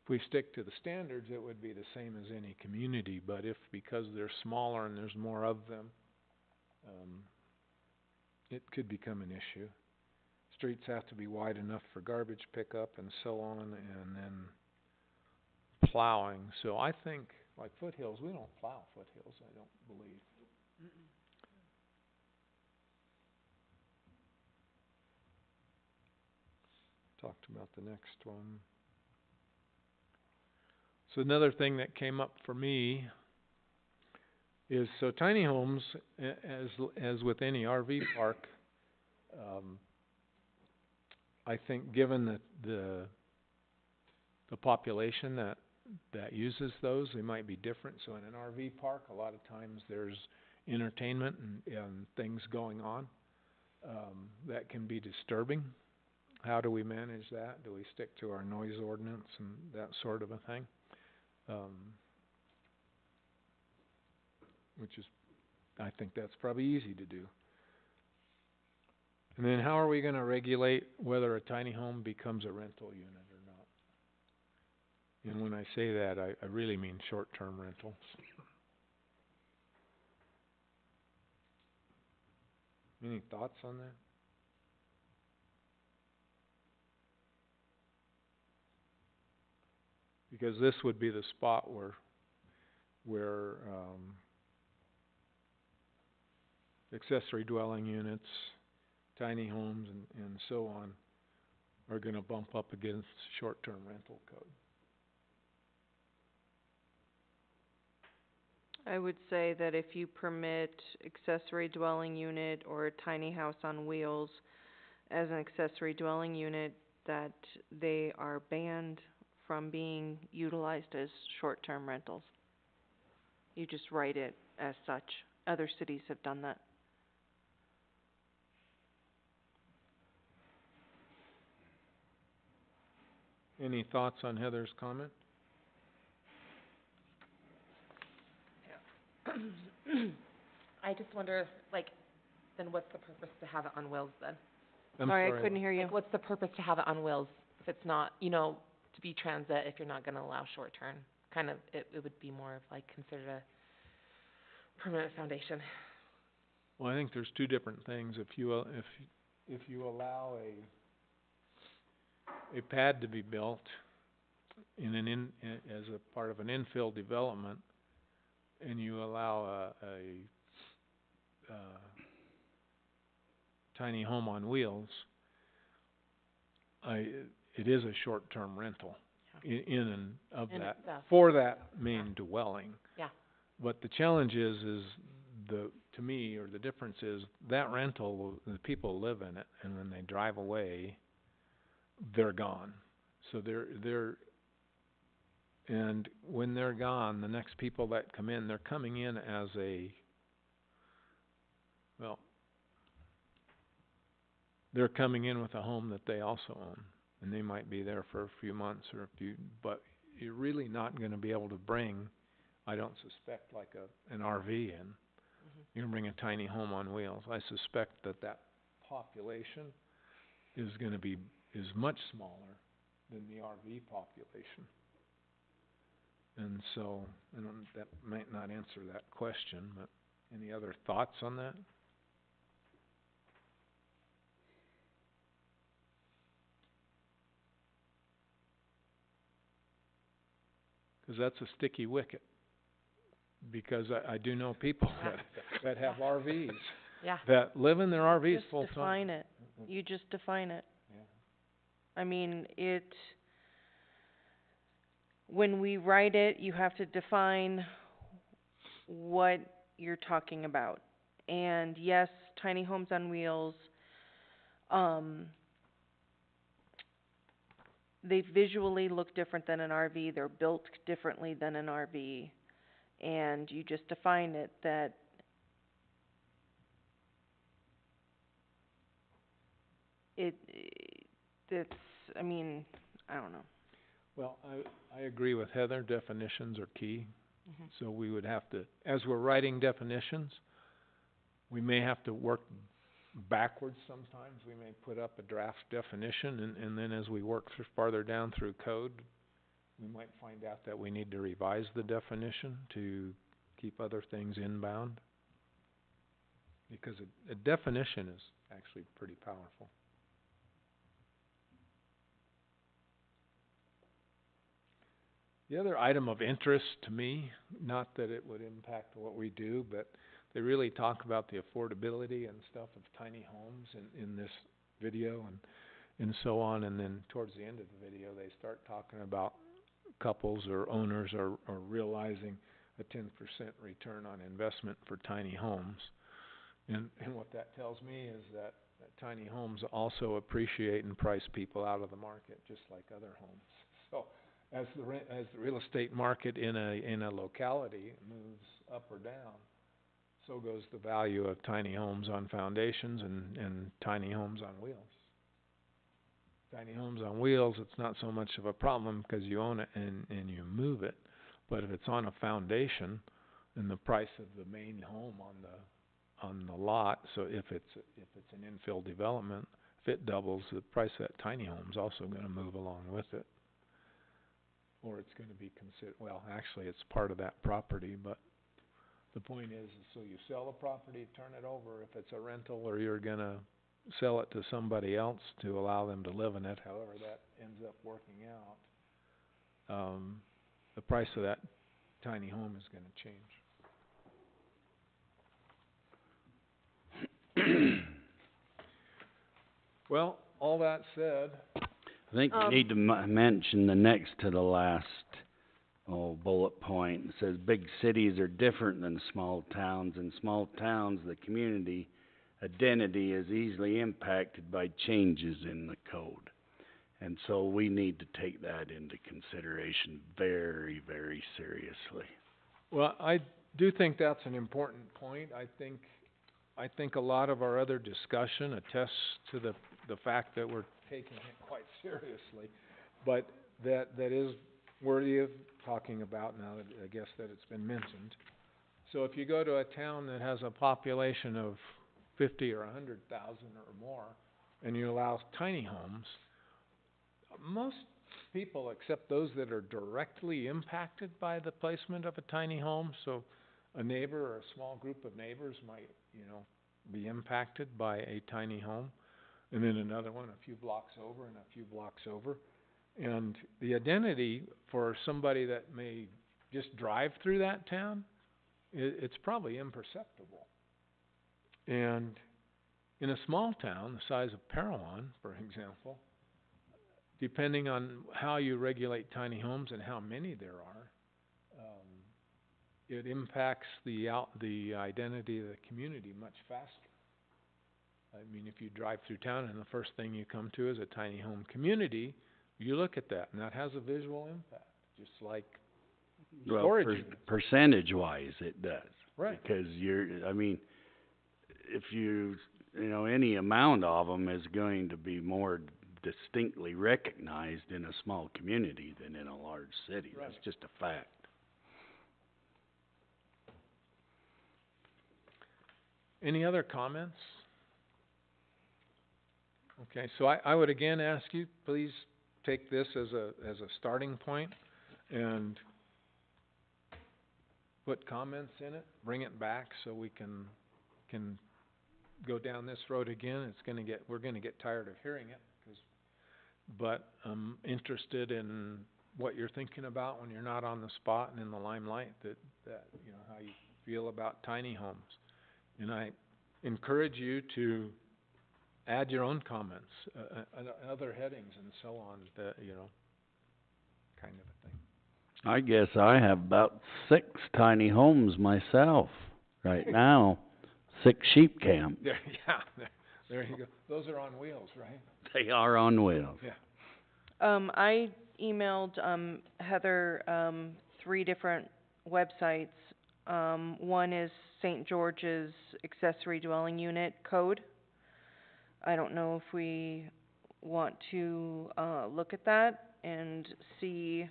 if we stick to the standards, it would be the same as any community, but if, because they're smaller and there's more of them, it could become an issue. Streets have to be wide enough for garbage pickup and so on, and then plowing. So I think, like foothills, we don't plow foothills, I don't believe. Talked about the next one. So another thing that came up for me is, so tiny homes, as with any RV park, I think given the population that uses those, they might be different. So in an RV park, a lot of times there's entertainment and things going on, that can be disturbing. How do we manage that? Do we stick to our noise ordinance and that sort of a thing? Which is, I think that's probably easy to do. And then how are we gonna regulate whether a tiny home becomes a rental unit or not? And when I say that, I really mean short-term rentals. Any thoughts on that? Because this would be the spot where accessory dwelling units, tiny homes, and so on are gonna bump up against short-term rental code. I would say that if you permit accessory dwelling unit or a tiny house on wheels as an accessory dwelling unit, that they are banned from being utilized as short-term rentals. You just write it as such. Other cities have done that. Any thoughts on Heather's comment? I just wonder, like, then what's the purpose to have it on wheels then? I'm Sorry, I couldn't hear you. Like, what's the purpose to have it on wheels if it's not, to be transit, if you're not gonna allow short term? Kind of, it would be more of like considered a permanent foundation. Well, I think there's two different things. If you allow a pad to be built as a part of an infill development, and you allow a tiny home on wheels, it is a short-term rental in and of In that, itself. for that main dwelling. Yeah. But the challenge is to me, or the difference is, that rental, the people live in it, and when they drive away, they're gone. So and when they're gone, the next people that come in, they're coming in as they're coming in with a home that they also own. And they might be there for a few months but you're really not gonna be able to bring, I don't suspect, like an RV in. You can bring a tiny home on wheels. I suspect that population is much smaller than the RV population. And so, that might not answer that question, but any other thoughts on that? Because that's a sticky wicket. Because I do know people that have RVs, Yeah. that live in their RVs Just full time. define it. You just define it. Yeah. I mean, when we write it, you have to define what you're talking about. And yes, tiny homes on wheels, they visually look different than an RV, they're built differently than an RV, and you just define it that that's, I mean, I don't know. Well, I agree with Heather, definitions are key. Mhm. So we would have to, as we're writing definitions, we may have to work backwards sometimes. We may put up a draft definition, and then as we work farther down through code, we might find out that we need to revise the definition to keep other things inbound. Because a definition is actually pretty powerful. The other item of interest to me, not that it would impact what we do, but they really talk about the affordability and stuff of tiny homes in this video and so on, and then towards the end of the video they start talking about couples or owners are realizing a 10% return on investment for tiny homes. And what that tells me is that tiny homes also appreciate and price people out of the market just like other homes. So as the real estate market in a locality moves up or down, so goes the value of tiny homes on foundations and tiny homes on wheels. Tiny homes on wheels, it's not so much of a problem because you own it and you move it. But if it's on a foundation and the price of the main home on the lot, so if it's an infill development, if it doubles, the price of that tiny home's also going to move along with it. Or it's going to be considered, well, actually it's part of that property, but the point is so you sell the property, turn it over if it's a rental, or you're going to sell it to somebody else to allow them to live in it, however that ends up working out. The price of that tiny home is going to change. Well, all that said, I think we need to mention the next to the last, bullet point. It says big cities are different than small towns. In small towns, the community identity is easily impacted by changes in the code. And so we need to take that into consideration very, very seriously. well, I do think that's an important point. I think a lot of our other discussion attests to the fact that we're taking it quite seriously, but that is worthy of talking about now that I guess that it's been mentioned. So if you go to a town that has a population of 50 or 100,000 or more, and you allow tiny homes, most people, except those that are directly impacted by the placement of a tiny home, so a neighbor or a small group of neighbors might, be impacted by a tiny home, and then another one a few blocks over and a few blocks over. And the identity for somebody that may just drive through that town, it's probably imperceptible. And in a small town the size of Parowan, for example, depending on how you regulate tiny homes and how many there are, it impacts the identity of the community much faster. I mean, if you drive through town and the first thing you come to is a tiny home community, you look at that and that has a visual impact, just like storage units. Percentage-wise, it does. Right. Because if any amount of them is going to be more distinctly recognized in a small community than in a large city. Right. That's just a fact. Any other comments? Okay, so I would again ask you, please take this as a starting point and put comments in it, bring it back so we can go down this road again. We're gonna get tired of hearing it, but I'm interested in what you're thinking about when you're not on the spot and in the limelight, that how you feel about tiny homes. And I encourage you to add your own comments, other headings and so on, kind of a thing. I guess I have about 6 tiny homes myself right now. 6 sheep camps. There you go. Those are on wheels, right? They are on wheels. Yeah. I emailed, Heather, 3 different websites. One is St. George's accessory dwelling unit code. I don't know if we want to, look at that and see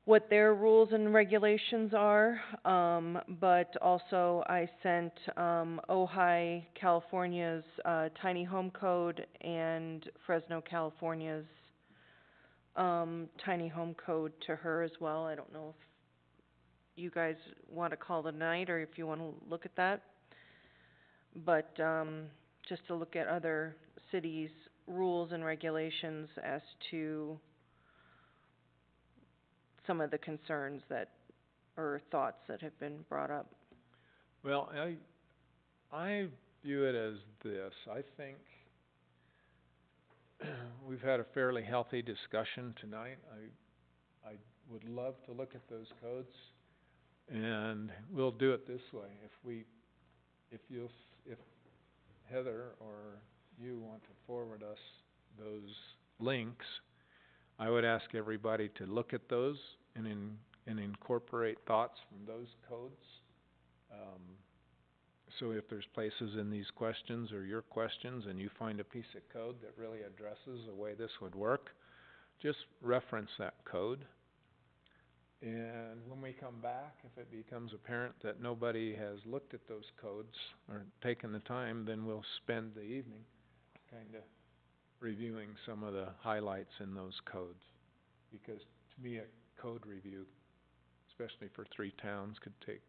what their rules and regulations are. But also I sent, Ojai, California's, tiny home code and Fresno, California's, tiny home code to her as well. I don't know if you guys wanna call it a night or if you wanna look at that. But, just to look at other cities' rules and regulations as to some of the concerns that, or thoughts that have been brought up. Well, I view it as this. I think we've had a fairly healthy discussion tonight. I would love to look at those codes, and we'll do it this way. If Heather or you want to forward us those links, I would ask everybody to look at those and incorporate thoughts from those codes. So if there's places in these questions or your questions and you find a piece of code that really addresses the way this would work, just reference that code. And when we come back, if it becomes apparent that nobody has looked at those codes or taken the time, then we'll spend the evening kinda reviewing some of the highlights in those codes. Because to me, a code review, especially for 3 towns, could take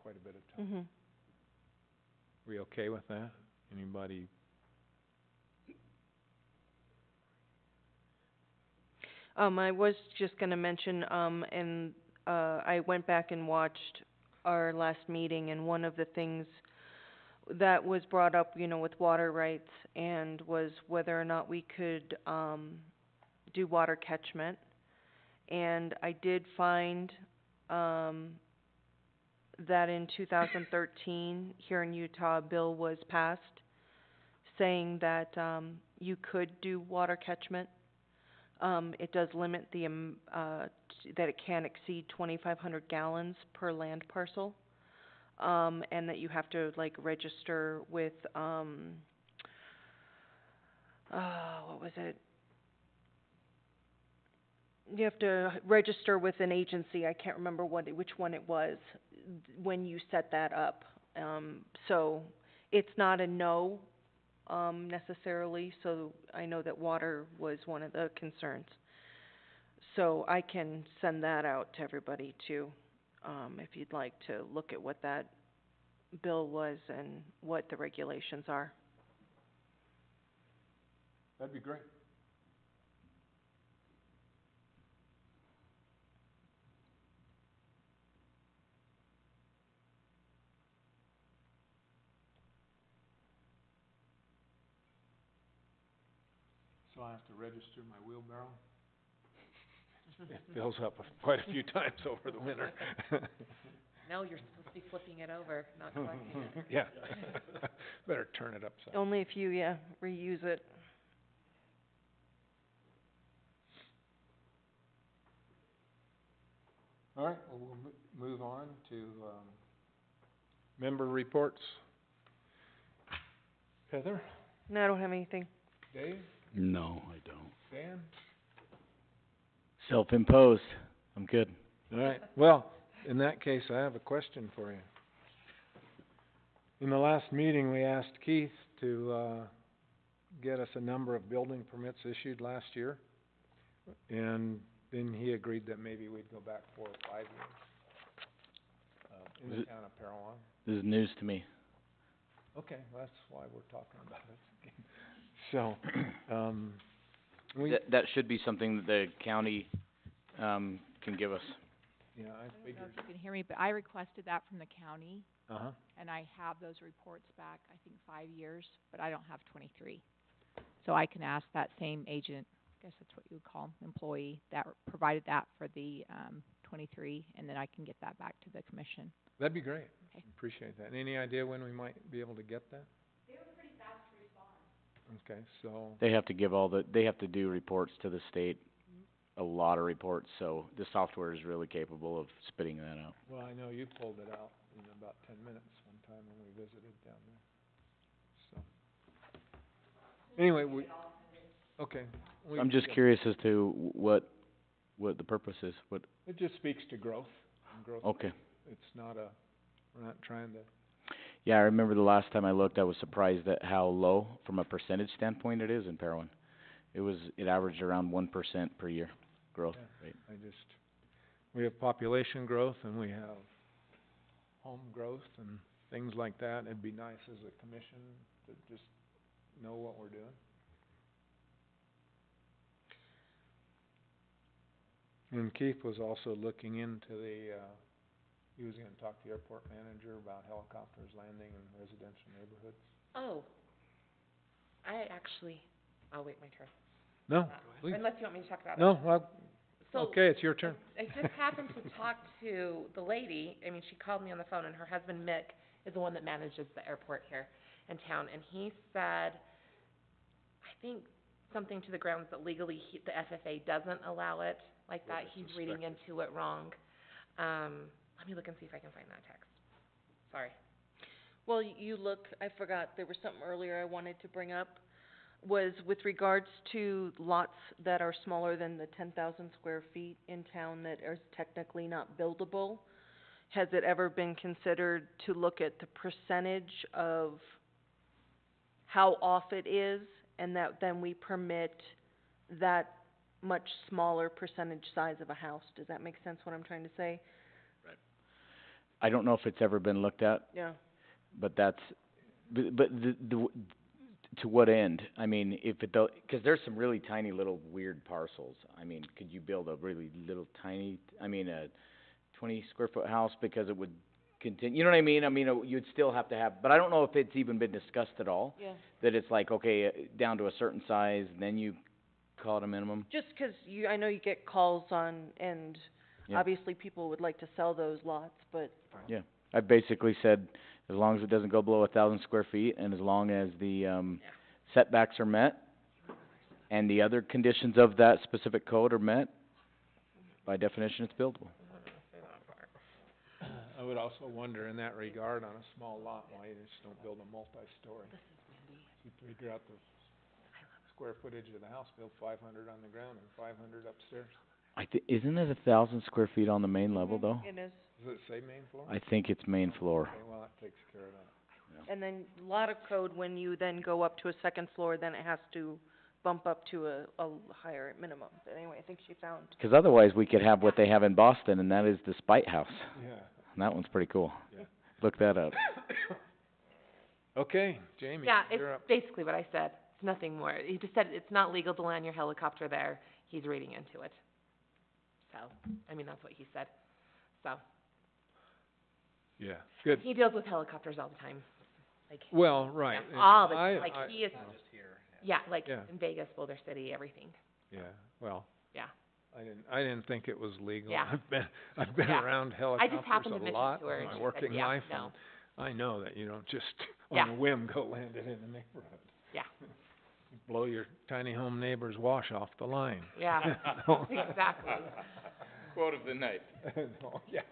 quite a bit of time. Mm-hmm. We okay with that? Anybody? I was just gonna mention, I went back and watched our last meeting, and one of the things that was brought up, with water rights, and was whether or not we could, do water catchment. And I did find, that in 2013, here in Utah, a bill was passed saying that, you could do water catchment. It does limit the, that it can't exceed 2,500 gallons per land parcel. And that you have to, register with, what was it? You have to register with an agency, I can't remember which one it was, when you set that up. So it's not a no, necessarily, so I know that water was one of the concerns. So I can send that out to everybody too, if you'd like to look at what that bill was and what the regulations are. That'd be great. So I have to register my wheelbarrow? It fills up quite a few times over the winter. No, you're supposed to be flipping it over, not collecting it. Yeah. Better turn it upside. Only if you, reuse it. All right, well, we'll move on to, member reports. Heather? No, I don't have anything. Dave? No, I don't. Dan? Self-imposed. I'm good. All right, well, in that case, I have a question for you. In the last meeting, we asked Keith to, get us a number of building permits issued last year. And then he agreed that maybe we'd go back 4 or 5 years, in the town of Parowan. This is news to me. Okay, well, that's why we're talking about it. So, That should be something that the county, can give us. yeah, I I don't know figured, if you can hear me, but I requested that from the county, uh-huh. and I have those reports back, I think 5 years, but I don't have 23. So I can ask that same agent, I guess that's what you would call employee, that provided that for the, 23, and then I can get that back to the commission. That'd be great. Okay. Appreciate that. Any idea when we might be able to get that? They were pretty fast to respond. Okay, so, They have to give they have to do reports to the state, a lot of reports, so the software is really capable of spitting that out. well, I know you pulled it out in about 10 minutes one time when we visited down there, so. Anyway, okay. I'm just curious as to what the purpose is, It just speaks to growth, and growth. okay. It's not we're not trying to, Yeah, I remember the last time I looked, I was surprised at how low, from a percentage standpoint, it is in Parowan. it averaged around 1% per year growth Yeah. rate. We have population growth and we have home growth and things like that. It'd be nice as a commission to just know what we're doing. And Keith was also looking into he was gonna talk to the airport manager about helicopters landing in residential neighborhoods. Oh, I'll wait my turn. No, please. Unless you want me to talk about it. No, well, So, okay, it's your turn. I just happened to talk to the lady, I mean, she called me on the phone, and her husband Mick is the one that manages the airport here in town, and he said, I think something to the grounds that legally the FFA doesn't allow it like that, he's reading into it wrong. Let me look and see if I can find that text. Sorry. Well, I forgot, there was something earlier I wanted to bring up, was with regards to lots that are smaller than the 10,000 square feet in town that are technically not buildable. Has it ever been considered to look at the percentage of how off it is, and that then we permit that much smaller percentage size of a house? Does that make sense, what I'm trying to say? I don't know if it's ever been looked at, Yeah. but that's, but to what end? I mean, if it do, 'cause there's some really tiny little weird parcels. I mean, could you build a really little tiny, a 20 square foot house because it would continue, you know what I mean? I mean, you'd still have to have, but I don't know if it's even been discussed at all. Yeah. That it's like, okay, down to a certain size, then you call it a minimum. Just 'cause I know you get calls on, and Yeah. obviously people would like to sell those lots, but. Yeah, I basically said, as long as it doesn't go below 1,000 square feet, and as long as the, setbacks are met, and the other conditions of that specific code are met, by definition, it's buildable. I would also wonder in that regard, on a small lot, why you just don't build a multi-story. You figure out the square footage of the house, build 500 on the ground and 500 upstairs. Isn't it 1,000 square feet on the main level, though? It is. Does it say main floor? I think it's main floor. Okay, well, that takes care of that. And then lot of code, when you then go up to a second floor, then it has to bump up to a higher minimum. But anyway, I think she found. 'Cause otherwise, we could have what they have in Boston, and that is the Spite House. Yeah. And that one's pretty cool. Yeah. Look that up. Okay, Jamie, Yeah, you're up. it's basically what I said, it's nothing more. He just said it's not legal to land your helicopter there, he's reading into it. So, I mean, that's what he said, so. Yeah, good. He deals with helicopters all the time, like, Well, right. yeah, and all the, I- like, I- he is, yeah, like, Yeah. in Vegas, Boulder City, everything, Yeah, well. Yeah. I didn't think it was legal. Yeah. I've been Yeah. around I just helicopters happened a to mention lot to her, in and my she said, working yeah, life, no. and I know that you don't just Yeah. on a whim go land it in the neighborhood. Yeah. Blow your tiny home neighbor's wash off the line. Yeah, No. exactly. Quote of the night. No, yeah.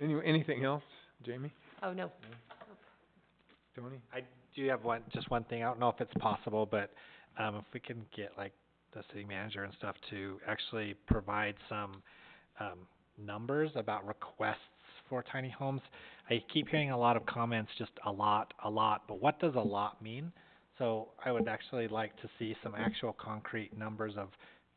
Anything else, Jamie, Oh, no, Tony? I do have just one thing, I don't know if it's possible, but, if we can get like the city manager and stuff to actually provide some, numbers about requests for tiny homes. I keep hearing a lot of comments, just a lot, but what does a lot mean? So I would actually like to see some actual concrete numbers of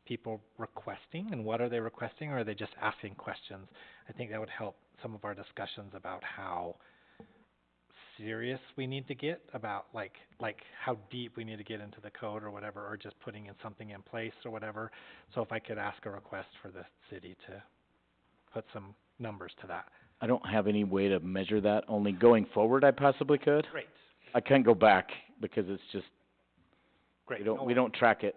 people requesting, and what are they requesting, or are they just asking questions? I think that would help some of our discussions about how serious we need to get about like how deep we need to get into the code or whatever, or just putting in something in place or whatever. So if I could ask a request for the city to put some numbers to that. I don't have any way to measure that, only going forward I possibly could. Great. I can't go back, because it's just, Great. we don't track it.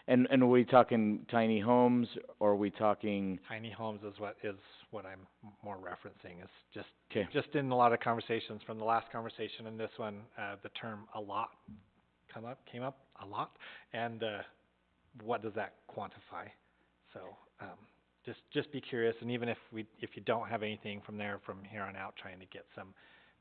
And are we talking tiny homes, or are we talking? Tiny homes is what I'm more referencing, is just 'Kay. just in a lot of conversations, from the last conversation and this one, the term "a lot" came up a lot, and what does that quantify? So just be curious, and even if you don't have anything from there from here on out, trying to get some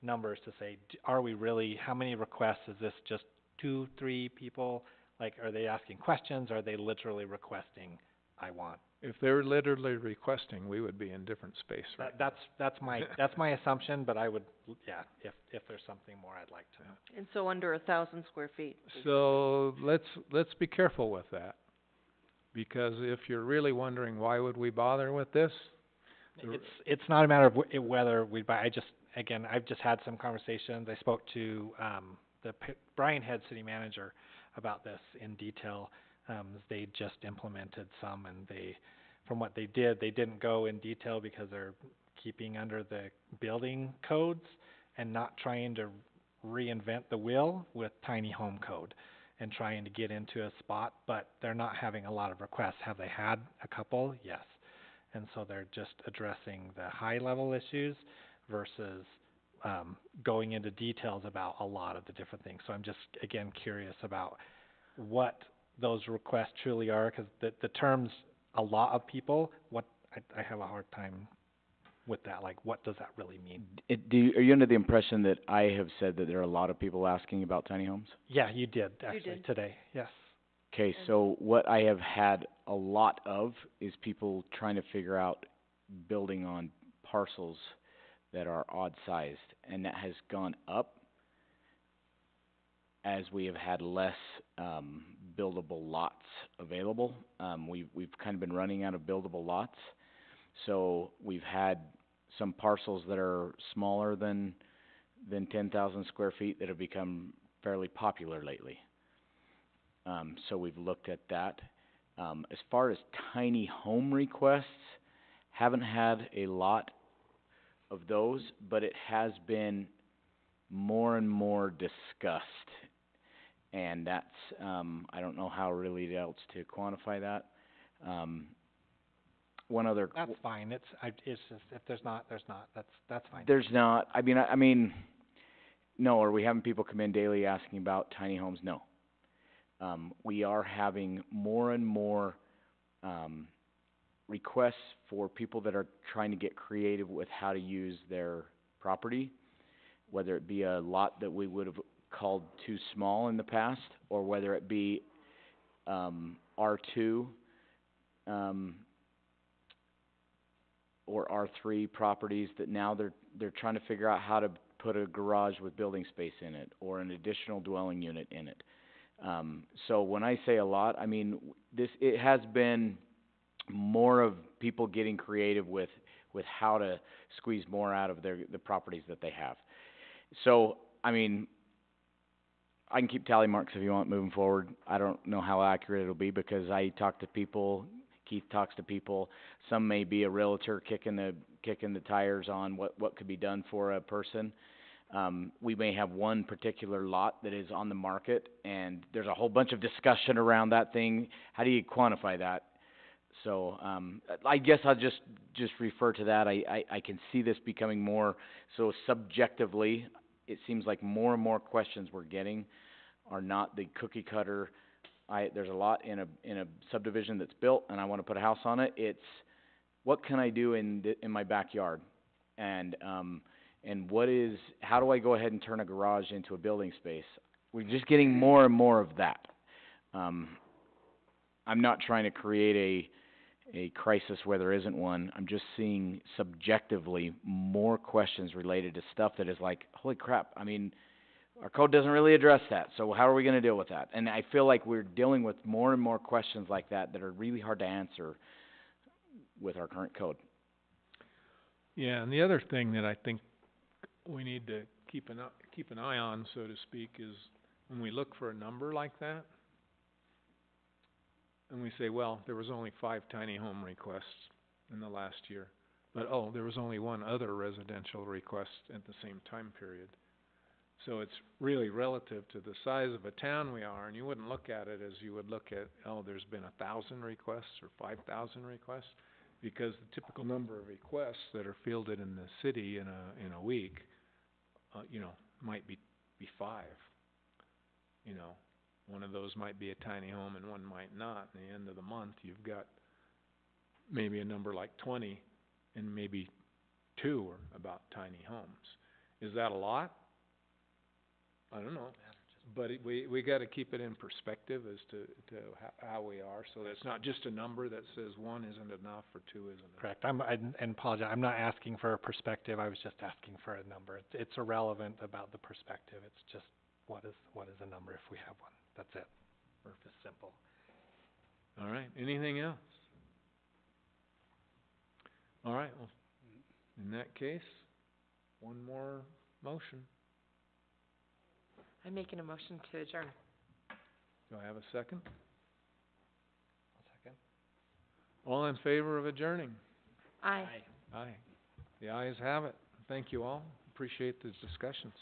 numbers to say, are we really, how many requests, is this just 2, 3 people? Like, are they asking questions, or are they literally requesting I want. If they're literally requesting, we would be in different space, right? That's my assumption, but I would, yeah, if there's something more, I'd like to know. And so under 1,000 square feet. So let's be careful with that. Because if you're really wondering why would we bother with this, It's not a matter of whether we buy, I've just had some conversations. I spoke to, Brian Head, city manager, about this in detail. They just implemented some, and from what they did, they didn't go in detail because they're keeping under the building codes and not trying to reinvent the wheel with tiny home code and trying to get into a spot, but they're not having a lot of requests. Have they had a couple? Yes. And so they're just addressing the high level issues versus going into details about a lot of the different things. So I'm just, again, curious about what those requests truly are, because the terms, a lot of people, I have a hard time with that. Like, what does that really mean? Are you under the impression that I have said that there are a lot of people asking about tiny homes? Yeah, you did, actually, did. today, yes. Okay, so what I have had a lot of is people trying to figure out building on parcels that are odd sized, and that has gone up as we have had less buildable lots available. We've kind of been running out of buildable lots, so we've had some parcels that are smaller than 10,000 square feet that have become fairly popular lately. So we've looked at that. As far as tiny home requests, haven't had a lot of those, but it has been more and more discussed. And that's, I don't know how really else to quantify that. One other. That's fine, it's just, if there's not, that's fine. There's not, I mean, no, are we having people come in daily asking about tiny homes? No. We are having more and more requests for people that are trying to get creative with how to use their property, whether it be a lot that we would have called too small in the past, or whether it be R2 or R3 properties that now they're trying to figure out how to put a garage with building space in it, or an additional dwelling unit in it. So when I say a lot, I mean it has been more of people getting creative with how to squeeze more out of the properties that they have. So, I mean, I can keep tally marks if you want moving forward. I don't know how accurate it'll be because I talk to people, Keith talks to people. Some may be a realtor kicking the tires on what could be done for a person. We may have one particular lot that is on the market, and there's a whole bunch of discussion around that thing. How do you quantify that? So I guess I'll just refer to that. I can see this becoming more so subjectively. It seems like more and more questions we're getting are not the cookie cutter. There's a lot in a subdivision that's built, and I want to put a house on it. It's what can I do in my backyard, and how do I go ahead and turn a garage into a building space? We're just getting more and more of that. I'm not trying to create a crisis where there isn't one. I'm just seeing subjectively more questions related to stuff that is like, holy crap, I mean, our code doesn't really address that, so how are we going to deal with that? And I feel like we're dealing with more and more questions like that are really hard to answer with our current code. Yeah, and the other thing that I think we need to keep an eye on, so to speak, is when we look for a number like that, and we say, well, there was only 5 tiny home requests in the last year, but there was only one other residential request at the same time period. So it's really relative to the size of a town we are, and you wouldn't look at it as you would look at, there's been 1,000 requests or 5,000 requests, because the typical number of requests that are fielded in the city in a week, might be 5. One of those might be a tiny home and one might not. At the end of the month, you've got maybe a number like 20, and maybe 2 are about tiny homes. Is that a lot? I don't know. but we gotta keep it in perspective as to how we are, so that it's not just a number that says one isn't enough or two isn't enough. Correct. And apologize, I'm not asking for a perspective, I was just asking for a number. It's irrelevant about the perspective, it's just what is a number if we have one, that's it. Or if it's simple. All right, anything else? All right, well, in that case, one more motion. I'm making a motion to adjourn. Do I have a second? One second. All in favor of adjourning? Aye. Aye. The ayes have it. Thank you all. Appreciate the discussions.